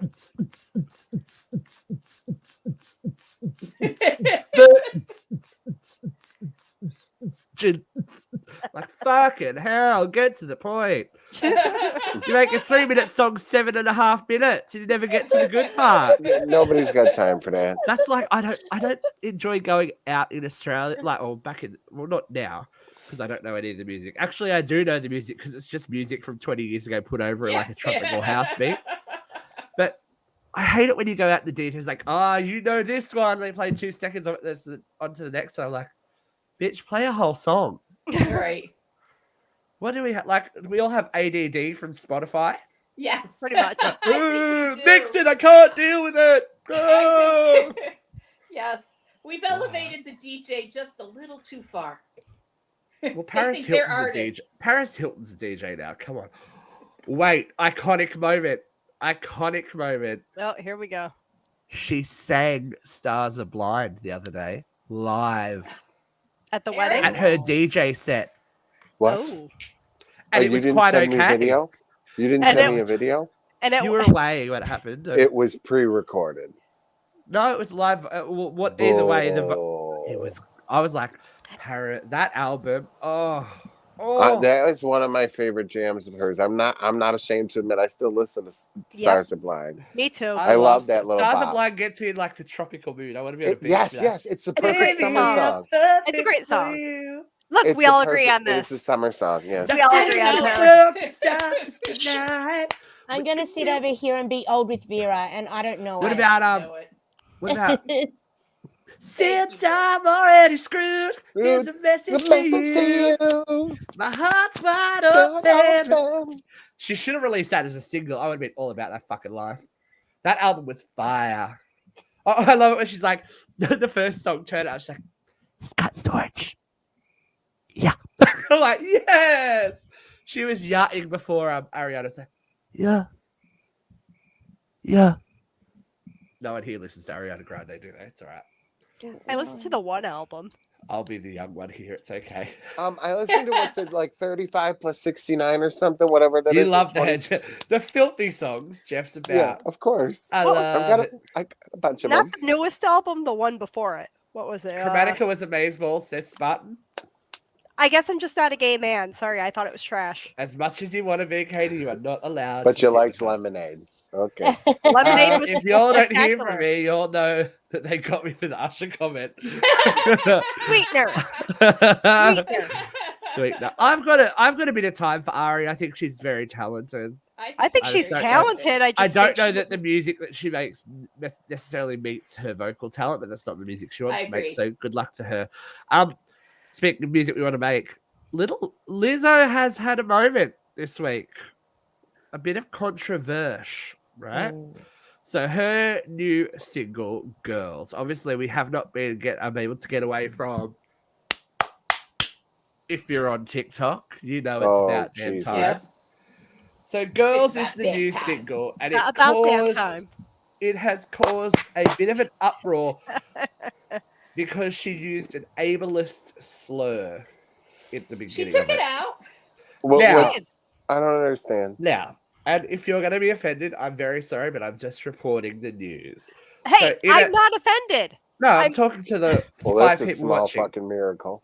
like fucking hell. Get to the point. You make a 3-minute song 7.5 minutes, and you never get to the good part. Yeah, nobody's got time for that. That's like I don't enjoy going out in Australia, like or back in not now because I don't know any of the music. Actually, I do know the music because it's just music from 20 years ago put over in like a tropical house beat. But I hate it when you go out the DJ's like, you know this one. They play 2 seconds of it. That's on to the next one. I'm like, bitch, play a whole song. Right. What do we have? Like, we all have ADD from Spotify. Yes. Pretty much. Mix it. I can't deal with it. Oh! Yes. We've elevated the DJ just a little too far. Well, Paris think they're Hilton's a DJ. artists. Paris Hilton's a DJ now. Come on. Wait, iconic moment. Iconic moment. Oh, here we go. She sang Stars Are Blind the other day live At the Eric? wedding. at her DJ set. What? Oh. And Oh, it was you didn't quite send me okay. video? You didn't And send it- me a video? And it You were away when it happened. It was pre-recorded. No, it was live. Either way, it Oh. was. I was like, that album. Oh. That is one of my favorite jams of hers. I'm not ashamed to admit I still listen to Stars Are Blind. Me too. I love that little Stars bop. Are Blind gets me in like the tropical mood. I want to be on a beach. Yes, it's the It's a great perfect summer song. song. It's a great song. Look, It's we the all agree perfect- on this. It's a summer song, yes. We all agree on this. I'm gonna sit over here and be old with Vera, and I don't know What it. about Since I'm already screwed, here's a message, The message to you. to you. My heart's wide open. She should have released that as a single. I would have been all about that fucking life. That album was fire. Oh, I love it when she's like, the first song turned out, she's like, Scott Storch. Yeah. I'm like, yes. She was yachting before Ariana said, yeah. Yeah. No one here listens to Ariana Grande, do they? It's all right. I listened to the one album. I'll be the young one here. It's okay. I listened to what's it like 35 plus 69 or something, whatever that is. You love the the filthy songs Jeff's about. Yeah, of course. I Well, love I got a bunch of Not them. the newest album, the one before it. What was it? Chromatica was amazeballs, says Spartan. I guess I'm just not a gay man. Sorry, I thought it was trash. As much as you want to be, Katie, you are not allowed. But to you sing liked the best. Lemonade. Okay. Lemonade was If y'all don't hear from spectacular. me, you'll know that they got me for the Usher comment. Sweetener. Sweetener. I've got a bit of time for Ari. I think she's very talented. I think I she's don't know. talented. I just don't think know she's- that the music that she makes necessarily meets her vocal talent, but that's not the music she wants I to make. agree. So good luck to her. Speaking of music we want to make, little Lizzo has had a moment this week. A bit of controversy, right? So her new single, Girls. Obviously, we have not been able to get away from. If you're on TikTok, you know it's Oh, about damn Jesus. time. Yeah. So Girls It's is the about new damn time. single, and About damn caused, time. it has caused a bit of an uproar because she used an ableist slur at the She beginning took of it out. Now- I don't understand. Now, and if you're going to be offended, I'm very sorry, but I'm just reporting the news. Hey, So in I'm a- not offended. No, I'm I'm- talking to the Well, 5 that's a people small watching. fucking miracle.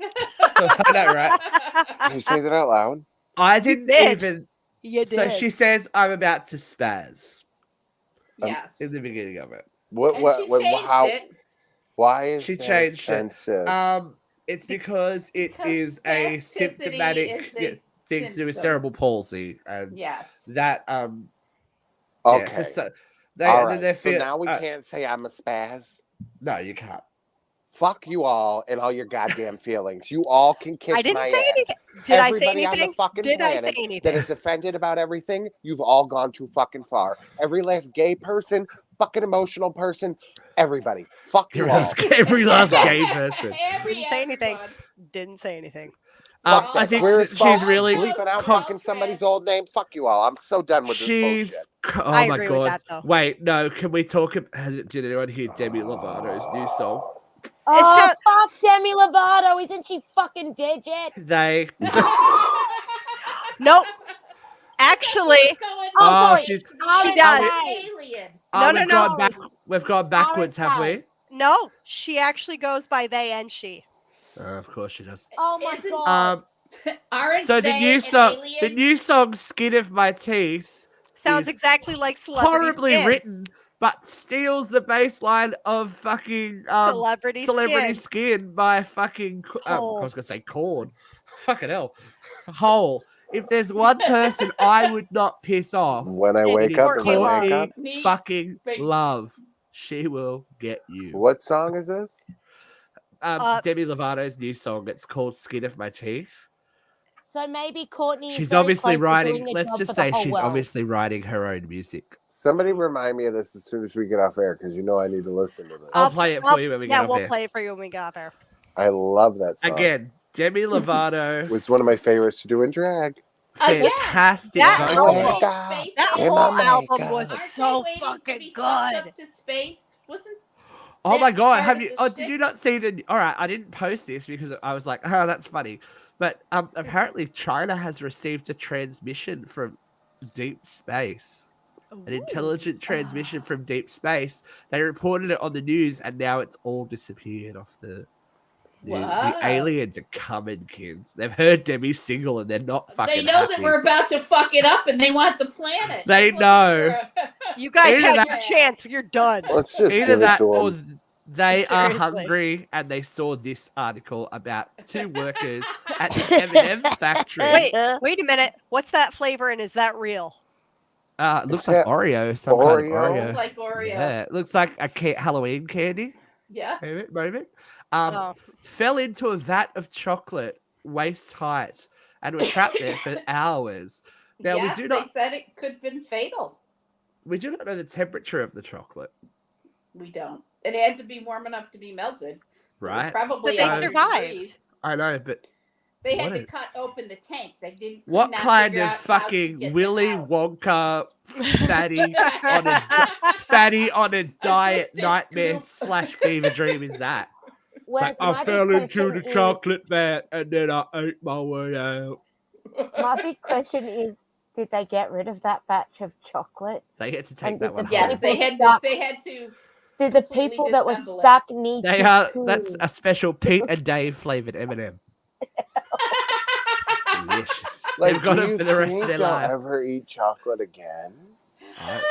I know, right? Can you say that out loud? I didn't did. even. You So did. she says, "I'm about to spaz" Yes. in the beginning of it. What? And What? she what changed how? it. Why is She that changed it. offensive? It's because it Because is a spasticity symptomatic. is a thing to do with Symptom. cerebral palsy, and Yes. that Okay. All right. they So feel now we can't say I'm a spaz. no, you can't. Fuck you all and all your goddamn feelings. You all can kiss I didn't my say ass. anything. Did I say Everybody on anything? the fucking Did I say planet anything? that is offended about everything, you've all gone too fucking far. Every last gay person, fucking emotional person, everybody. Fuck you all. Every last gay person. Didn't say anything. Didn't say anything. Fuck that. I think We're that she's really bleeping out fucking somebody's old name. Fuck you all. I'm so done with this she's. bullshit. Oh I my agree god! with that, though. Wait, no. Can we talk? Did anyone hear Demi Lovato's new song? Oh, fuck Demi Lovato. Isn't she fucking dead yet? They. Nope. Actually, sorry. she's. she does. Alien. No, no, no. We've gone backwards, have we? No, she actually goes by they and she. Of course she does. Oh my god. Aren't So the they new an song, alien? the new song, "Skin of My Teeth," Sounds is exactly like Celebrity horribly Skin. written, but steals the bass line of fucking Celebrity Skin by fucking I was gonna say Korn. Fucking hell, Hole. If there's one person I would not piss off, When I It wake is up and I Courtney wake up. fucking Love. She will get you. What song is this? Demi Lovato's new song. It's called "Skin of My Teeth." So maybe Courtney. She's is very obviously close to writing. doing a Let's job just for the say whole she's world. obviously writing her own music. Somebody remind me of this as soon as we get off air, because you know I need to listen to this. I'll play it for you when we get off we'll air. play it for you when we get off air. I love that song. Again, Demi Lovato. Was one of my favorites to do in drag. Fantastic. That vocal. album, that In whole my album makeup. was so fucking good. To space wasn't. Oh my that god! part Have of you? the Oh, did shtick? you not see the? All right, I didn't post this because I was like, oh, that's funny. But apparently, China has received a transmission from deep space, an intelligent transmission from deep space. They reported it on the news, and now it's all disappeared off the. The Wow. aliens are coming, kids. They've heard Demi's single, and they're not fucking. They know happy. that we're about to fuck it up, and they want the planet. They know. You guys Either had that- your chance. You're done. Let's just Either give it that to or them. they are Seriously. hungry and they saw this article about two workers at the M&M factory. Wait a minute. What's that flavor and is that real? It looks Is like that Oreo. Some kind of Oreo? Oreo. Like Oreo. Yeah, it looks like a Halloween candy. Yeah. Moment. Oh. Fell into a vat of chocolate waist height and were trapped there for hours. Now Yes, we do they not said it could have been fatal. know the temperature of the chocolate, We don't. It had to be warm enough to be melted. So it was right? probably But they 100 survived. degrees. I know, but They had What to a- cut open the tank. They didn't. could what not kind figure of out how to fucking get the Willy house. Wonka fatty on a diet Twisted nightmare scoop. / fever dream is that? It's Wes, like, my I big fell into question the is- chocolate vat and then I ate my way out. My big question is, did they get rid of that batch of chocolate? They get to take And that did one the Yes, home. they had to. Stop. They had to. Did the Completely people that were disassemble it. stuck need They to are. poo? That's a special Pete and Dave flavored M&M. Delicious. Like, They've got do it you for the rest of think their they'll life. ever eat chocolate again?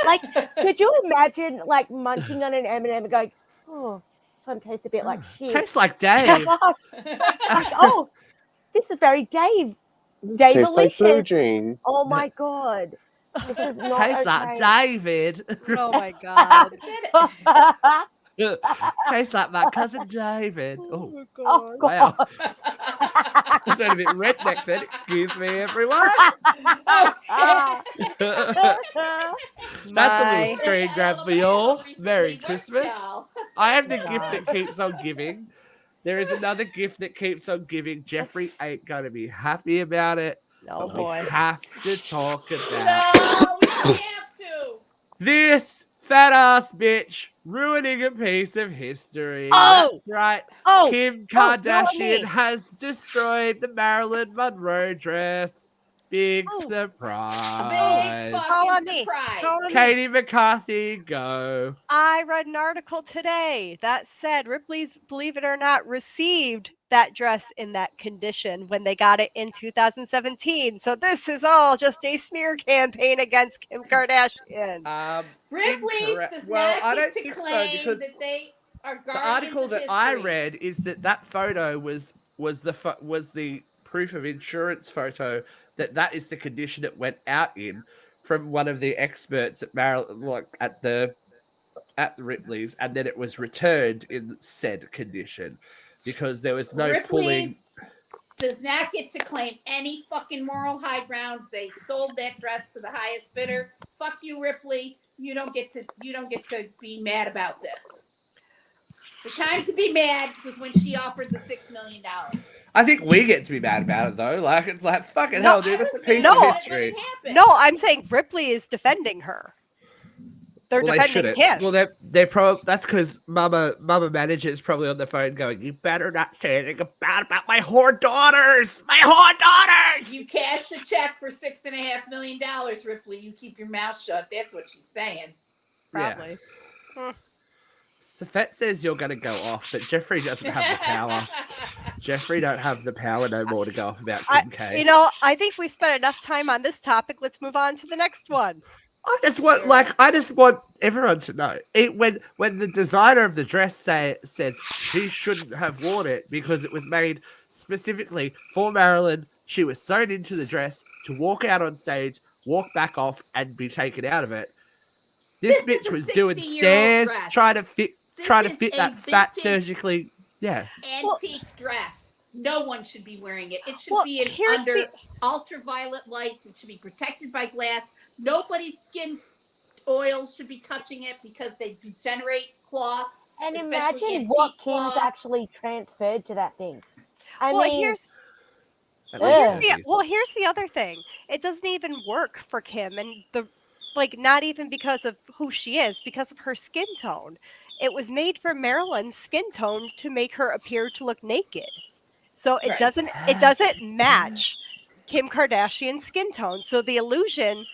Like, could you imagine like munching on an M&M and going, "Oh, this one tastes a bit like shit." Tastes like Dave. Like, oh, this is very Dave. This Dave tastes like blue delicious. jean. Oh my god, this is not Tastes like okay. David. Oh my god. Tastes like my cousin David. Oh, Oh wow. god. That's a bit redneck then. Excuse me, everyone. That's a My- little screen grab for y'all. Merry Christmas. I am the gift that keeps on giving. There is another gift that keeps on giving. Jeffrey ain't going to be happy about it. Oh but boy. We have to talk about No, we have to. this fat ass bitch ruining a piece of history. Oh! That's right. Oh! Kim yell at Kardashian me. has destroyed the Marilyn Monroe dress. Big Oh. surprise. Big Call on fucking me. surprise. Call on me. Katie McCarthy, go. I read an article today that said Ripley's, believe it or not, received that dress in that condition when they got it in 2017. So this is all just a smear campaign against Kim Kardashian. Ripley's Incorrect. does Well, I not don't get to think so, claim because that they are the guardians article of that I history. read is that photo was the proof of insurance photo that is the condition it went out in from one of the experts at at the Ripley's, and then it was returned in said condition because there was no Ripley's pulling. does not get to claim any fucking moral high ground. They sold that dress to the highest bidder. Fuck you, Ripley. You don't get to be mad about this. The time to be mad was when she offered the $6 million. I think we get to be mad about it though. Like it's like fucking hell, dude. That's a piece of history. No, I'm saying Ripley is defending her. They're defending him. Well, they're probably that's because Mama manager is probably on the phone going, "You better not say anything bad about my whore daughters, my whore daughters." You cashed the check for $6.5 million, Ripley. You keep your mouth shut. That's what she's saying. Probably. Yeah. Safet says you're going to go off, but Jeffrey doesn't have the power. Jeffrey don't have the power no more to go off about Kim K. You know, I think we've spent enough time on this topic. Let's move on to the next one. I just want everyone to know when the designer of the dress says she shouldn't have worn it because it was made specifically for Marilyn. She was sewn into the dress to walk out on stage, walk back off, and be taken out of it. This bitch was doing stairs, trying to fit that fat surgically. Yeah. Antique dress. No one should be wearing it. It should be under ultraviolet lights. It should be protected by glass. Nobody's skin oils should be touching it because they degenerate cloth. And imagine what Kim's actually transferred to that thing. Here's the other thing. It doesn't even work for Kim, and not even because of who she is, because of her skin tone. It was made for Marilyn's skin tone to make her appear to look naked. So it doesn't match Kim Kardashian's skin tone. So the illusion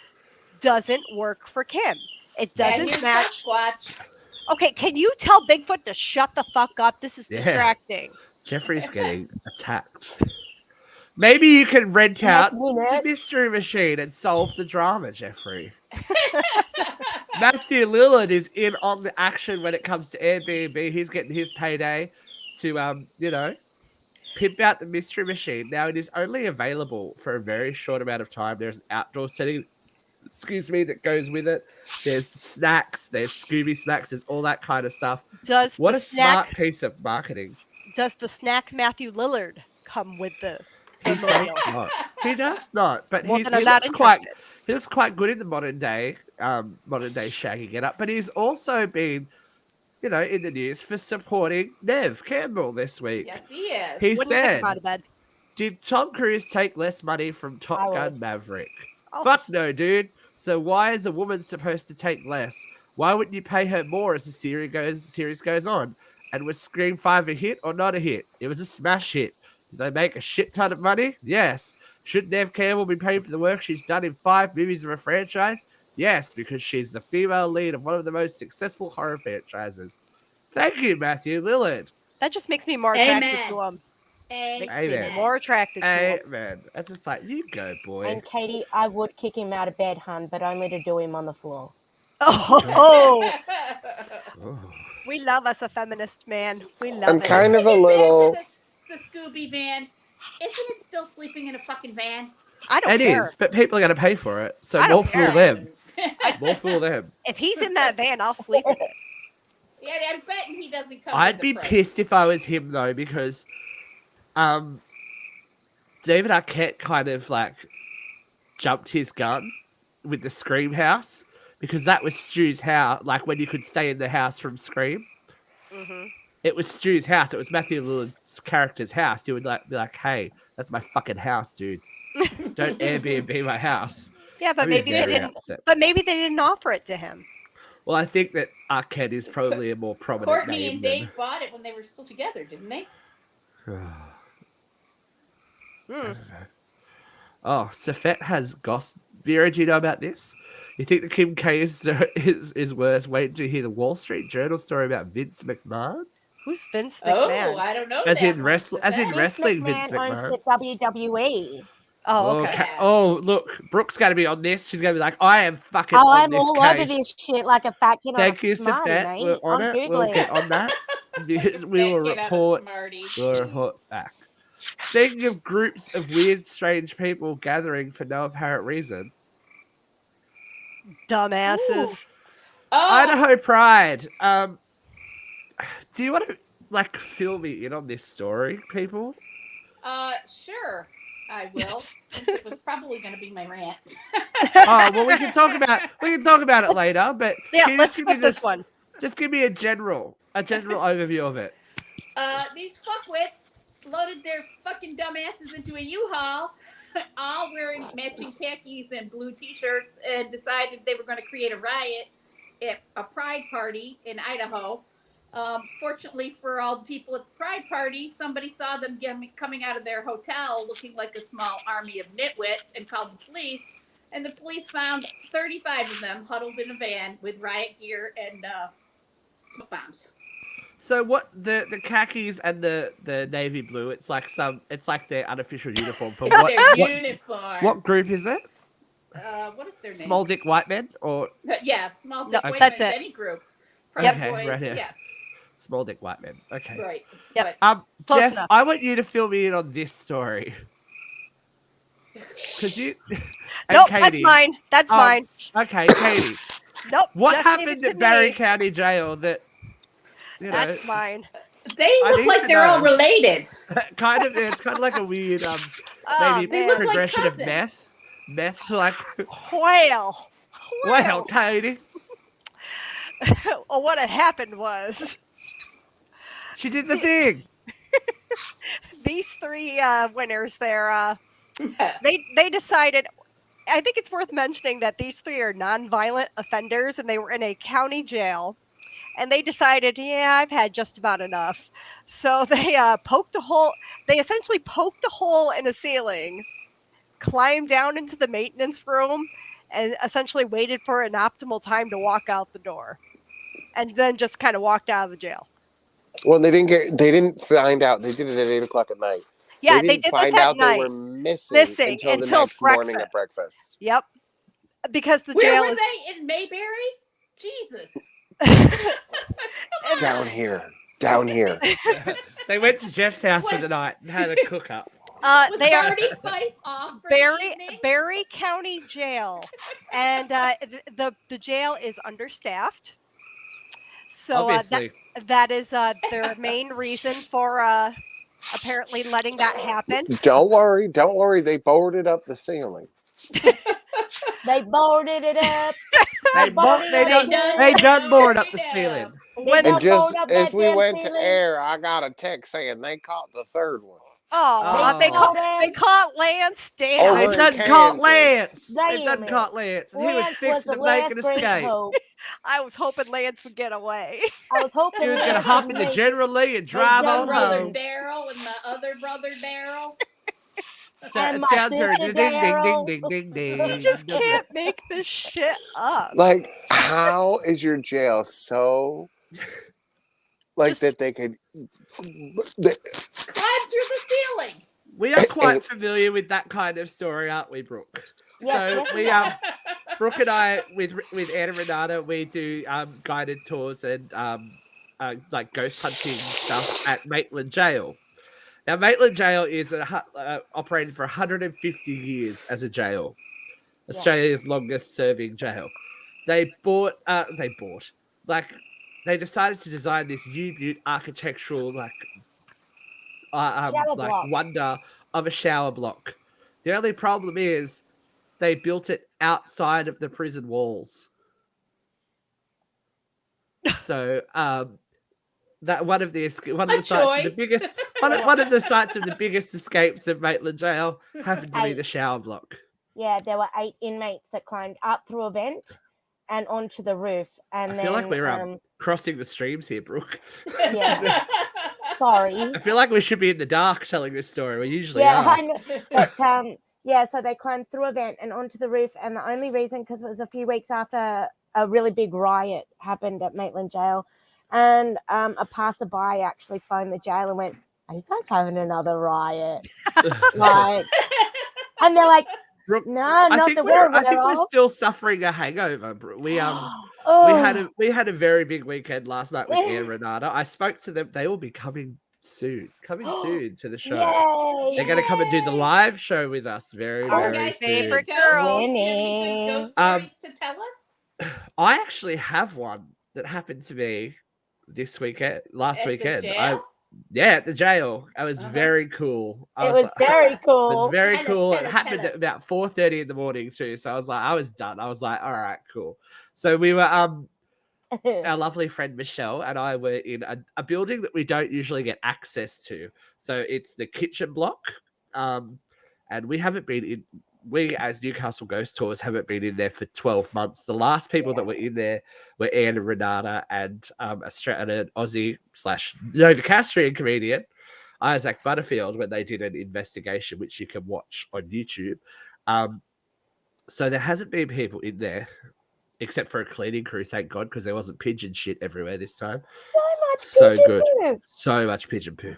doesn't work for Kim. It doesn't match. Okay, can you tell Bigfoot to shut the fuck up? This is distracting. Jeffrey's getting attacked. Maybe you can rent out the mystery machine and solve the drama, Jeffrey. Matthew Lillard is in on the action when it comes to Airbnb. He's getting his payday to pimp out the mystery machine. Now it is only available for a very short amount of time. There's an outdoor setting, that goes with it. There's snacks, there's Scooby snacks, there's all that kind of stuff. What a smart piece of marketing. Does the snack Matthew Lillard come with the He does not. He does not. But he looks quite good in the modern day Shaggy getup. But he's also been, in the news for supporting Nev Campbell this week. Yes, he is. He said, "Did Tom Cruise take less money from Top Gun Maverick?" Oh. Fuck no, dude. So why is a woman supposed to take less? Why wouldn't you pay her more as the series goes on? And was Scream 5 a hit or not a hit? It was a smash hit. Did they make a shit ton of money? Yes. Should Nev Campbell be paid for the work she's done in 5 movies of a franchise? Yes, because she's the female lead of one of the most successful horror franchises. Thank you, Matthew Lillard. That just makes me more attracted to him. Makes me more attracted to him. Amen. That's just like, you go, boy. And Katie, I would kick him out of bed, hun, but only to do him on the floor. Oh. We love us a feminist man. We love it. I'm kind of a little... The Scooby van. Isn't it still sleeping in a fucking van? I don't care. It is, but people are going to pay for it. So more fool them. More fool them. If he's in that van, I'll sleep in it. Yeah, I'm betting he doesn't come. I'd be pissed if I was him, though, because David Arquette kind of jumped his gun with the Scream house because that was Stu's house, when you could stay in the house from Scream. Mm-hmm. It was Stu's house. It was Matthew Lillard's character's house. He would be like, "Hey, that's my fucking house, dude. Don't Airbnb my house." Yeah, but maybe they didn't. But maybe they didn't offer it to him. Well, I think that Arquette is probably a more prominent Courtney name. and Dave bought it when they were still together, didn't they? Oh, Safet has gossip. Vera, do you know about this? You think that Kim K is worse? Wait to hear the Wall Street Journal story about Vince McMahon. Who's Vince McMahon? Oh, I don't know. As in wrestling, Vince McMahon. Owns the WWE. Oh, okay. Oh, look, Brooke's going to be on this. She's going to be like, "I am fucking on I'm this all case." over this shit like a fat kid. Thank you, Safet. We're on it. We'll get on that. We will report. We'll report back. Speaking of groups of weird, strange people gathering for no apparent reason, Dumbasses. Oh, Idaho Pride. Do you want to like fill me in on this story, people? sure, I will. Since it was probably going to be my rant. Oh well, we can talk about it later. But Yeah, can you let's just give me skip this one. Just give me a general overview of it. These fuckwits loaded their fucking dumbasses into a U-Haul, all wearing matching khakis and blue t-shirts, and decided they were going to create a riot at a pride party in Idaho. Fortunately for all the people at the pride party, somebody saw them coming out of their hotel looking like a small army of nitwits and called the police. And the police found 35 of them huddled in a van with riot gear and smoke bombs. So what the khakis and the navy blue? It's like their unofficial uniform for what? Their uniform. What group is it? What is their name? Small dick white men or Yeah, small dick white that's men, it. any group. Yep. Pride Okay, boys, right here. yeah, small dick white men? Okay. right. Yep. But Close Jeff, enough. I want you to fill me in on this story. Because you. and Nope, Katie, that's mine. That's mine. Okay, Katie. Nope. What Jeff gave happened it at to Barry me. County Jail that? That's mine. they I look need like to they're all know. related. Kind of. It's kind of like a weird Oh, maybe man. look like progression of cousins. meth like. Whale. Well, Katie, Well, what had happened was she did the thing. these three winners there, they decided. I think it's worth mentioning that these three are nonviolent offenders, and they were in a county jail. And they decided, yeah, I've had just about enough. So they poked a hole. They essentially poked a hole in a ceiling, climbed down into the maintenance room, and essentially waited for an optimal time to walk out the door, and then just kind of walked out of the jail. Well, they didn't find out. They did it at 8:00 at night. Yeah, they they didn't did find this at out they were night. missing until the next morning at breakfast. Yep, because the Where jail were is they? In Mayberry? Jesus. Down here. They went to Jeff's house for the night and had a cook up. Was they are Barney Fife off for the evening? Barry County Jail, and the jail is understaffed. So Obviously. that is their main reason for apparently letting that happen. Don't worry. They boarded up the ceiling. They boarded it up. They done board up the Yeah. ceiling. When- And just board up as that we damn went to ceiling. air, I got a text saying they caught the third one. Oh, they caught Lance. Damn. Over They in done caught Kansas. Lance. They Damn done it. caught Lance. And he was Lance fixing the to make an last great escape. hope. I was hoping Lance would get away. I was hoping He was going to Lance hop would into make- General Lee and drive One on Brother home. Daryl and the other brother Daryl. And It my sounds very sister ding, ding, Daryl. ding, ding, ding, You ding. just can't make this shit up. Like, how is your jail so like Just- that they could? Climb through the ceiling. We are quite familiar with that kind of story, aren't we, Brooke? Yes, So yes, we Brooke and I with Anna and Renata, we do guided tours and like ghost hunting stuff at Maitland Jail. Now, Maitland Jail is operated for 150 years as a jail, Australia's longest serving jail. They decided to design this U-Butte architectural block. wonder of a shower block. The only problem is they built it outside of the prison walls. So that one of the sites of the biggest one of the sites of the biggest escapes of Maitland Jail happened to be the shower block. Yeah, there were 8 inmates that climbed up through a vent and onto the roof. And I then, feel like we're crossing the streams here, Brooke. Yeah, sorry. I feel like we should be in the dark telling this story. We usually Yeah, are. I know. But yeah, so they climbed through a vent and onto the roof. And the only reason, because it was a few weeks after a really big riot happened at Maitland Jail, and a passerby actually phoned the jail and went, "Are you guys having another riot?" Like, and they're like, Brooke, "No, I not think the we're world." still suffering a hangover, Brooke. We Oh. we had a very big weekend last night with Anna and Renata. I spoke to them. They will be coming soon. Coming soon to the show. Yay! They're going to come and do the live show with us very, Our very favorite soon. girls. Do you have any good ghost stories to tell us? I actually have one that happened to me this weekend, last weekend. At the jail. It was very cool. It was very cool. It was very Tell us, cool. tell It us, happened tell at us. about 4:30 in the morning too. So I was done. I was like, all right, cool. So we were our lovely friend Michelle and I were in a building that we don't usually get access to. So it's the kitchen block. And we haven't been in. We, as Newcastle Ghost Tours, haven't been in there for 12 months. The last people that were in there were Anne and Renata and an Aussie / Novocastrian comedian, Isaac Butterfield, when they did an investigation, which you can watch on YouTube. So there hasn't been people in there, except for a cleaning crew, thank God, because there wasn't pigeon shit everywhere this time. So good. So much pigeon poo.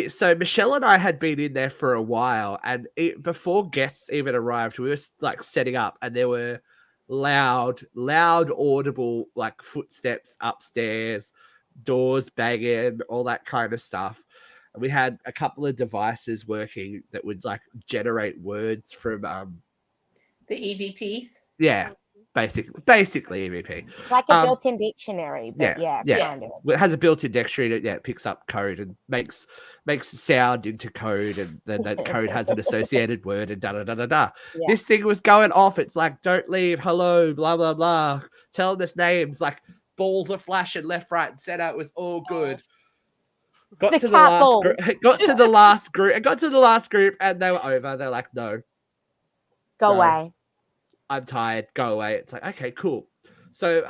So Michelle and I had been in there for a while, and before guests even arrived, we were like setting up, and there were loud, audible like footsteps upstairs, doors banging, all that kind of stuff. And we had a couple of devices working that would like generate words from the EVPs. Yeah. Basically EVP. Like a built-in dictionary, but kind of. It has a built-in dictionary that it picks up code and makes sound into code, and then that code has an associated word and da. Yeah. This thing was going off. It's like, don't leave, hello, blah blah blah. Telling us names, like balls are flashing left, right, and center. It was all good. Got to the last group, and they were over. They're like, no, go away. I'm tired, go away. It's like, okay, cool. So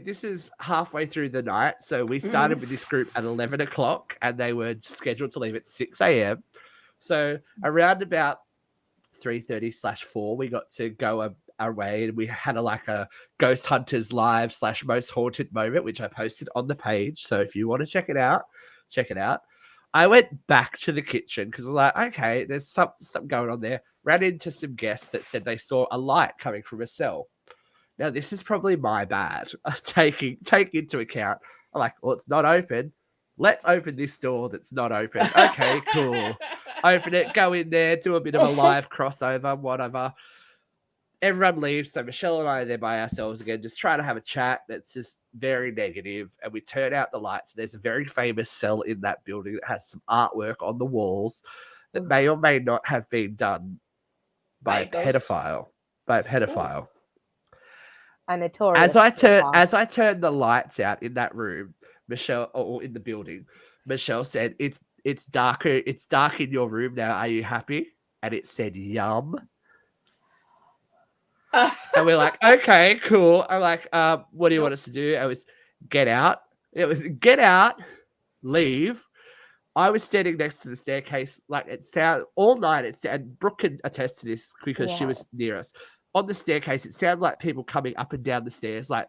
this is halfway through the night. So we started with this group at 11 o'clock and they were scheduled to leave at 6 a.m. So around about 3:30/4, we got to go away, and we had a Ghost Hunters Live / Most Haunted moment, which I posted on the page. So if you want to check it out, check it out. I went back to the kitchen because I was like, okay, there's something going on there. Ran into some guests that said they saw a light coming from a cell. Now, this is probably my bad. Take into account. I'm like, well, it's not open. Let's open this door that's not open. Okay, cool. Open it, go in there, do a bit of a live crossover, whatever. Everyone leaves, so Michelle and I are there by ourselves again, just trying to have a chat. That's just very negative, and we turn out the lights. There's a very famous cell in that building that has some artwork on the walls that may or may not have been done by a pedophile. A notorious. As I turned the lights out in that room, Michelle, or in the building, Michelle said, "It's darker. It's dark in your room now. Are you happy?" And it said, "Yum." And we're like, okay, cool. I'm like, what do you want us to do? It was get out, leave. I was standing next to the staircase, like it sounded all night. And Brooke can attest to this because she was near us. On the staircase, it sounded like people coming up and down the stairs, like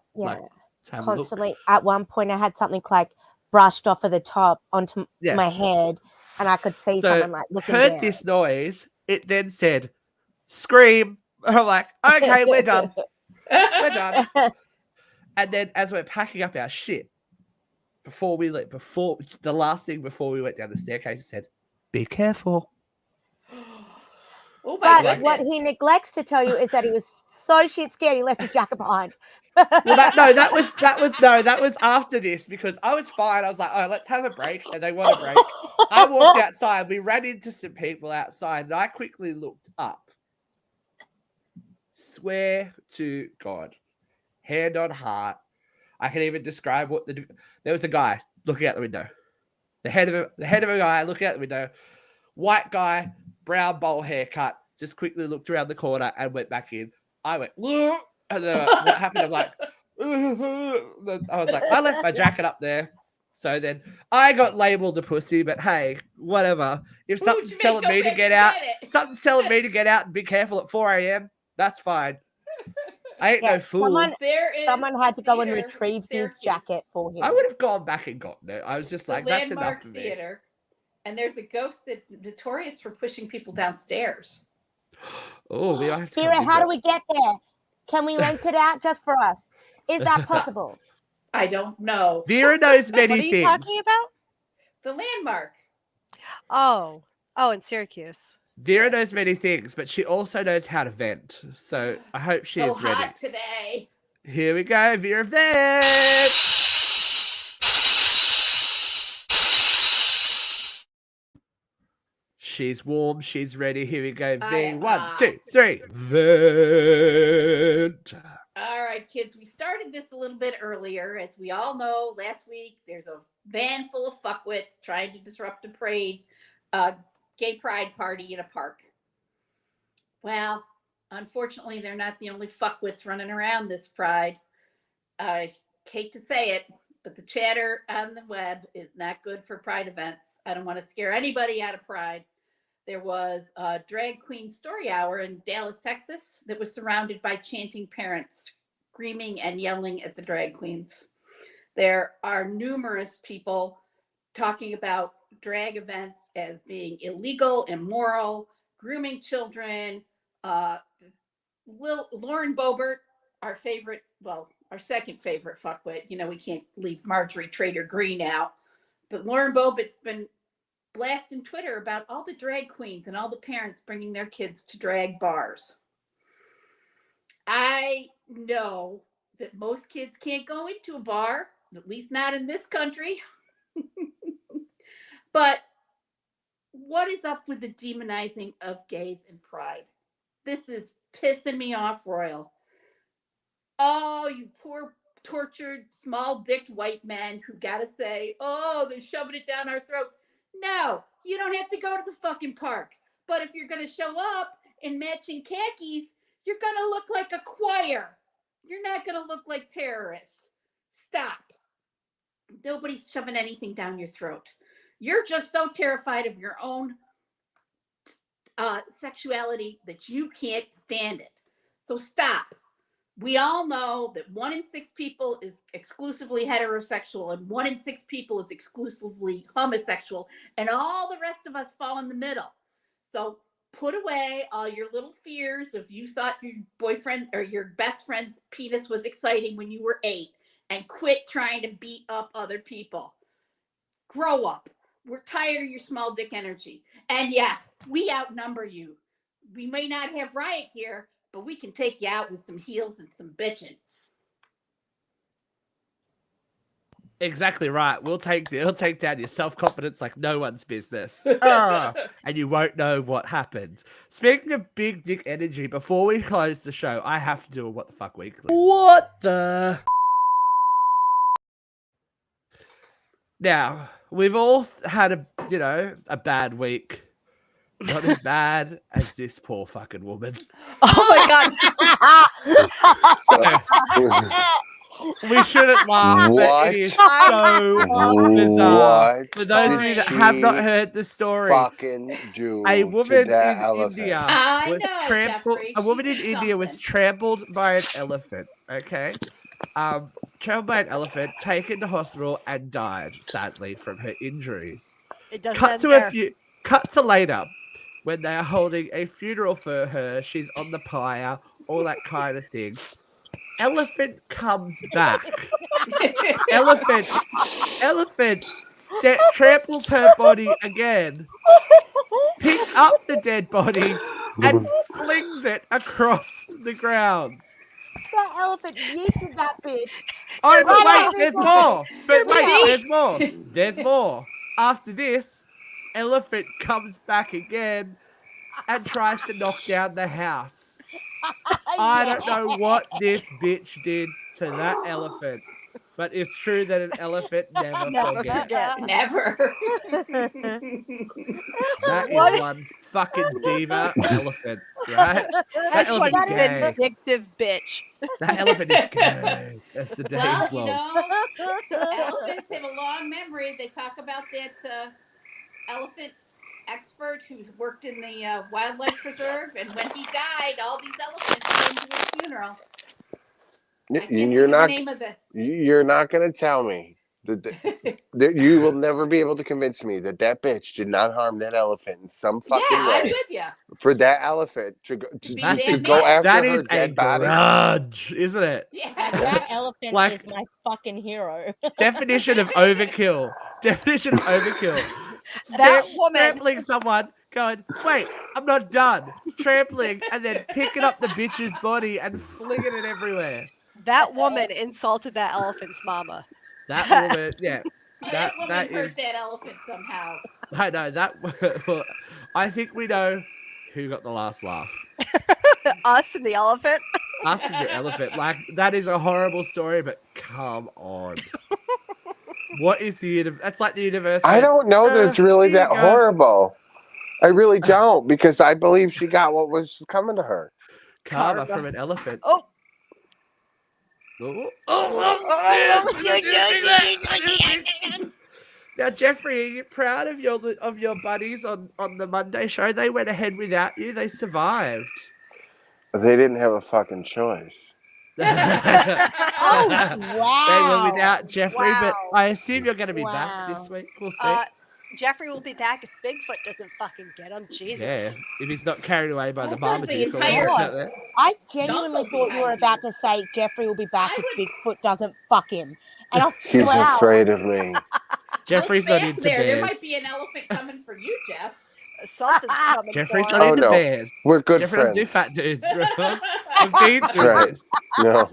constantly. At one point, I had something like brushed off of the top onto my head, and I could see someone like looking down. Heard this noise. It then said, "Scream." I'm like, okay, we're done. We're done. And then as we're packing up our shit, the last thing before we went down the staircase, it said, "Be careful." But what he neglects to tell you is that he was so shit scared he left his jacket behind. Well, that was after this, because I was fine. I was like, oh, let's have a break, and they want a break. I walked outside. We ran into some people outside, and I quickly looked up. Swear to God, hand on heart, I can even describe what there was a guy looking out the window. The head of a guy looking out the window, white guy, brown bowl haircut, just quickly looked around the corner and went back in. I went, whoa, and then what happened? I'm like, I was like, I left my jacket up there. So then I got labeled a pussy, but hey, whatever. If something's telling me to get out, and be careful at 4 a.m., that's fine. I ain't no fool. Someone had to go and retrieve his jacket for him. I would have gone back and gotten it. I was just like, that's enough for me. Theater, and there's a ghost that's notorious for pushing people downstairs. Oh, we have to. Vera, how do we get there? Can we rent it out just for us? Is that possible? I don't know. Vera knows many things. What are you talking about? The landmark. Oh, in Syracuse. Vera knows many things, but she also knows how to vent. So I hope she So is ready. hot today. Here we go, Vera vent. She's warm. She's ready. Here we go. I V. am 1, hot. 2, 3. Vent. All right, kids. We started this a little bit earlier. As we all know, last week there's a van full of fuckwits trying to disrupt a parade, gay pride party in a park. Well, unfortunately, they're not the only fuckwits running around this pride. I hate to say it, but the chatter on the web is not good for pride events. I don't want to scare anybody out of pride. There was a drag queen story hour in Dallas, Texas that was surrounded by chanting parents, screaming and yelling at the drag queens. There are numerous people talking about drag events as being illegal, immoral, grooming children. Lauren Boebert, our second favorite fuckwit. You know, we can't leave Marjorie Trader Green out. But Lauren Boebert's been blasting Twitter about all the drag queens and all the parents bringing their kids to drag bars. I know that most kids can't go into a bar, at least not in this country. But what is up with the demonizing of gays and pride? This is pissing me off, Royal. Oh, you poor tortured small-dicked white men who gotta say, oh, they're shoving it down our throats. No, you don't have to go to the fucking park. But if you're gonna show up in matching khakis, you're gonna look like a choir. You're not gonna look like terrorists. Stop. Nobody's shoving anything down your throat. You're just so terrified of your own sexuality that you can't stand it. So stop. We all know that 1 in 6 people is exclusively heterosexual and 1 in 6 people is exclusively homosexual, and all the rest of us fall in the middle. So put away all your little fears of you thought your boyfriend or your best friend's penis was exciting when you were 8, and quit trying to beat up other people. Grow up. We're tired of your small dick energy. And yes, we outnumber you. We may not have riot gear, but we can take you out with some heels and some bitching. Exactly right. We'll take down your self-confidence like no one's business. And you won't know what happened. Speaking of big dick energy, before we close the show, I have to do a What the Fuck Weekly. What the... Now, we've all had a bad week. Not as bad as this poor fucking woman. Oh my god. We shouldn't laugh, but it is so bizarre. For those of you that have not heard the story, fucking do a woman to that in elephant. India was trampled. A woman in India was trampled by an elephant. Okay, trampled by an elephant, taken to hospital, and died sadly from her injuries. It doesn't Cut end to there. Cut to later, when they are holding a funeral for her. She's on the pyre, all that kind of thing. Elephant comes back. Elephant tramples her body again, picks up the dead body, and flings it across the grounds. That elephant yeeted that bitch. Oh, but wait, there's more. But wait, there's more. There's more. After this, elephant comes back again and tries to knock down the house. I don't know what this bitch did to that elephant, but it's true that an elephant never forgets. Never. That is one fucking diva elephant, right? That's one gay. vindictive bitch. That elephant is gay. That's the day's Well, long. Elephants have a long memory. They talk about that elephant expert who worked in the wildlife preserve, and when he died, all these elephants came to his funeral. You're not. The name of the... You're not going to tell me You will never be able to convince me that bitch did not harm that elephant in some fucking I'm way. with you. For that elephant to go, Be to damn go mad. after That her is a dead body. grudge, isn't it? Yeah. That elephant Like- is my fucking hero. Definition of overkill. Definition of overkill. That woman. Trampling someone, going, wait, I'm not done. Trampling and then picking up the bitch's body and flinging it everywhere. That woman insulted that elephant's mama. That woman, yeah. That woman that hurt is- that elephant somehow. I know that. I think we know who got the last laugh. Us and the elephant. Us and the elephant. Like, that is a horrible story, but come on. What is the universe? That's like the universe. I don't know that it's really here you that go. horrible. I really don't, because I believe she got what was coming to her. Karma Karma. from an elephant. Oh, Now, Jeffrey, are you proud of your buddies on the Monday show? They went ahead without you. They survived. They didn't have a fucking choice. Oh, They wow. were without Jeffrey, but Wow. I assume you're going to be back Wow. this week. We'll see. Jeffrey will be back if Bigfoot doesn't fucking get him. Jesus. Yeah, if he's not carried away by the I thought the Marmaduke or entire- whatever out there. I genuinely Jungle thought you were behind about to say Jeffrey will be back I if Bigfoot doesn't fuck him. And I He's wow. afraid of me. Jeffrey's Look not back into there. There bears. might be an elephant coming for you, Jeff. Something's coming. Jeffrey's for not him. Oh, into no. bears. We're good Jeffrey doesn't do friends. fat dudes. Bro. We've been through right. this. No,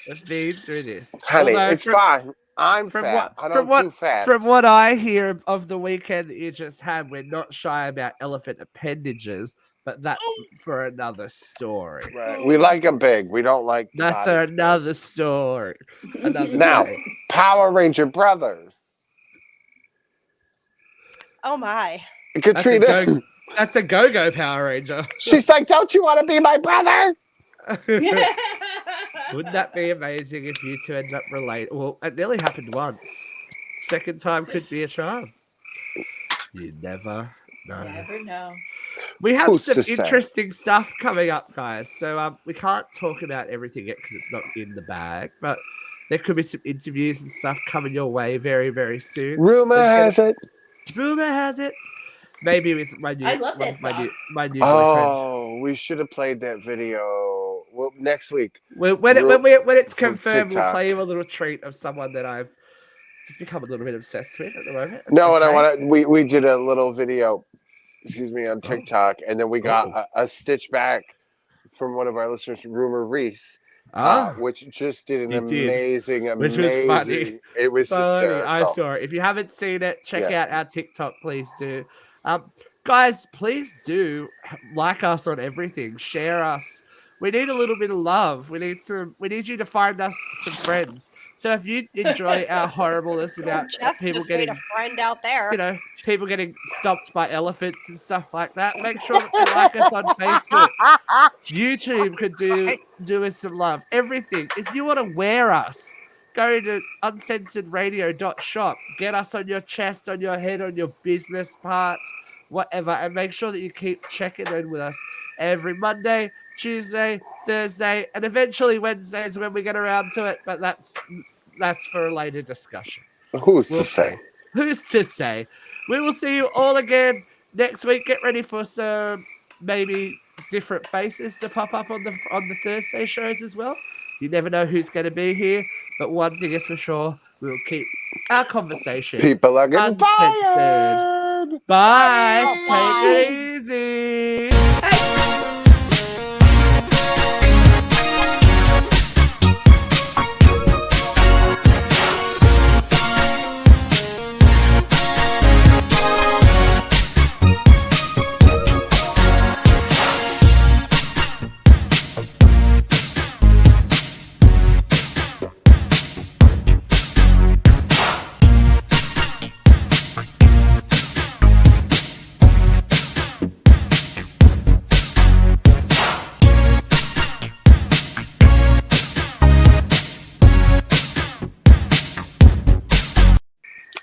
We've been through this. honey, Although it's fine. I'm from fat. what- I from don't do fat. From what I hear of the weekend that you just had, we're not shy about elephant appendages, but that's for another story. Right. We like them big. We don't like the That's bodies. another story. Another Now, day. Power Ranger Brothers. Oh my. Katrina. That's a go-go Power Ranger. She's like, don't you want to be my brother? Wouldn't that be amazing if you two end up related? Well, it nearly happened once. Second time could be a charm. You never know. Never know. We have Who's some to say? interesting stuff coming up, guys. So we can't talk about everything yet because it's not in the bag. But there could be some interviews and stuff coming your way very, very soon. Rumor There's has it. Rumor has it. Maybe with my new, I love that my song. new boyfriend. Oh, we should have played that video. Well, next week. When it's from confirmed, we'll TikTok. play you a little treat of someone that I've just become a little bit obsessed with at the moment. It's No, and I okay. want to. We did a little video, excuse me, on TikTok, and then we got Oh. a stitch back from one of our listeners, Rumor Reese, Ah, which just did an He did, amazing, which was funny. amazing. It was funny. I hysterical. saw it. If you haven't seen it, check Yeah. out our TikTok, please do. Guys, please do like us on everything. Share us. We need a little bit of love. We need you to find us some friends. So if you enjoy our horribleness about Jeff people just made getting, a friend out there. people getting stopped by elephants and stuff like that, make sure that you like us on Facebook. YouTube could do us some love. Everything. If you want to wear us, go to uncensoredradio.shop. Get us on your chest, on your head, on your business parts, whatever, and make sure that you keep checking in with us every Monday, Tuesday, Thursday, and eventually Wednesdays when we get around to it. But that's for a later discussion. Who's We'll to say? Who's to say? We will see you all again next week. Get ready for some maybe different faces to pop up on the Thursday shows as well. You never know who's going to be here, but one thing is for sure: we'll keep our conversation People are getting uncensored. fired. Bye. Bye. Take it easy.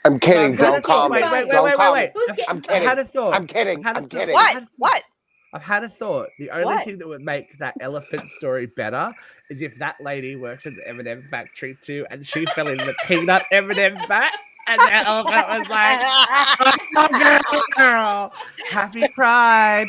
I'm kidding. No, Don't call me. wait. Don't call me. Wait. Who's I'm getting I had kidding. a thought. I'm kidding. I had a I'm thought. kidding. What? What? I've had a thought. The only What? thing that would make that elephant story better is if that lady worked at the M&M factory too, and she fell in the peanut M&M vat, and the elephant was like, "Oh, girl, happy Pride."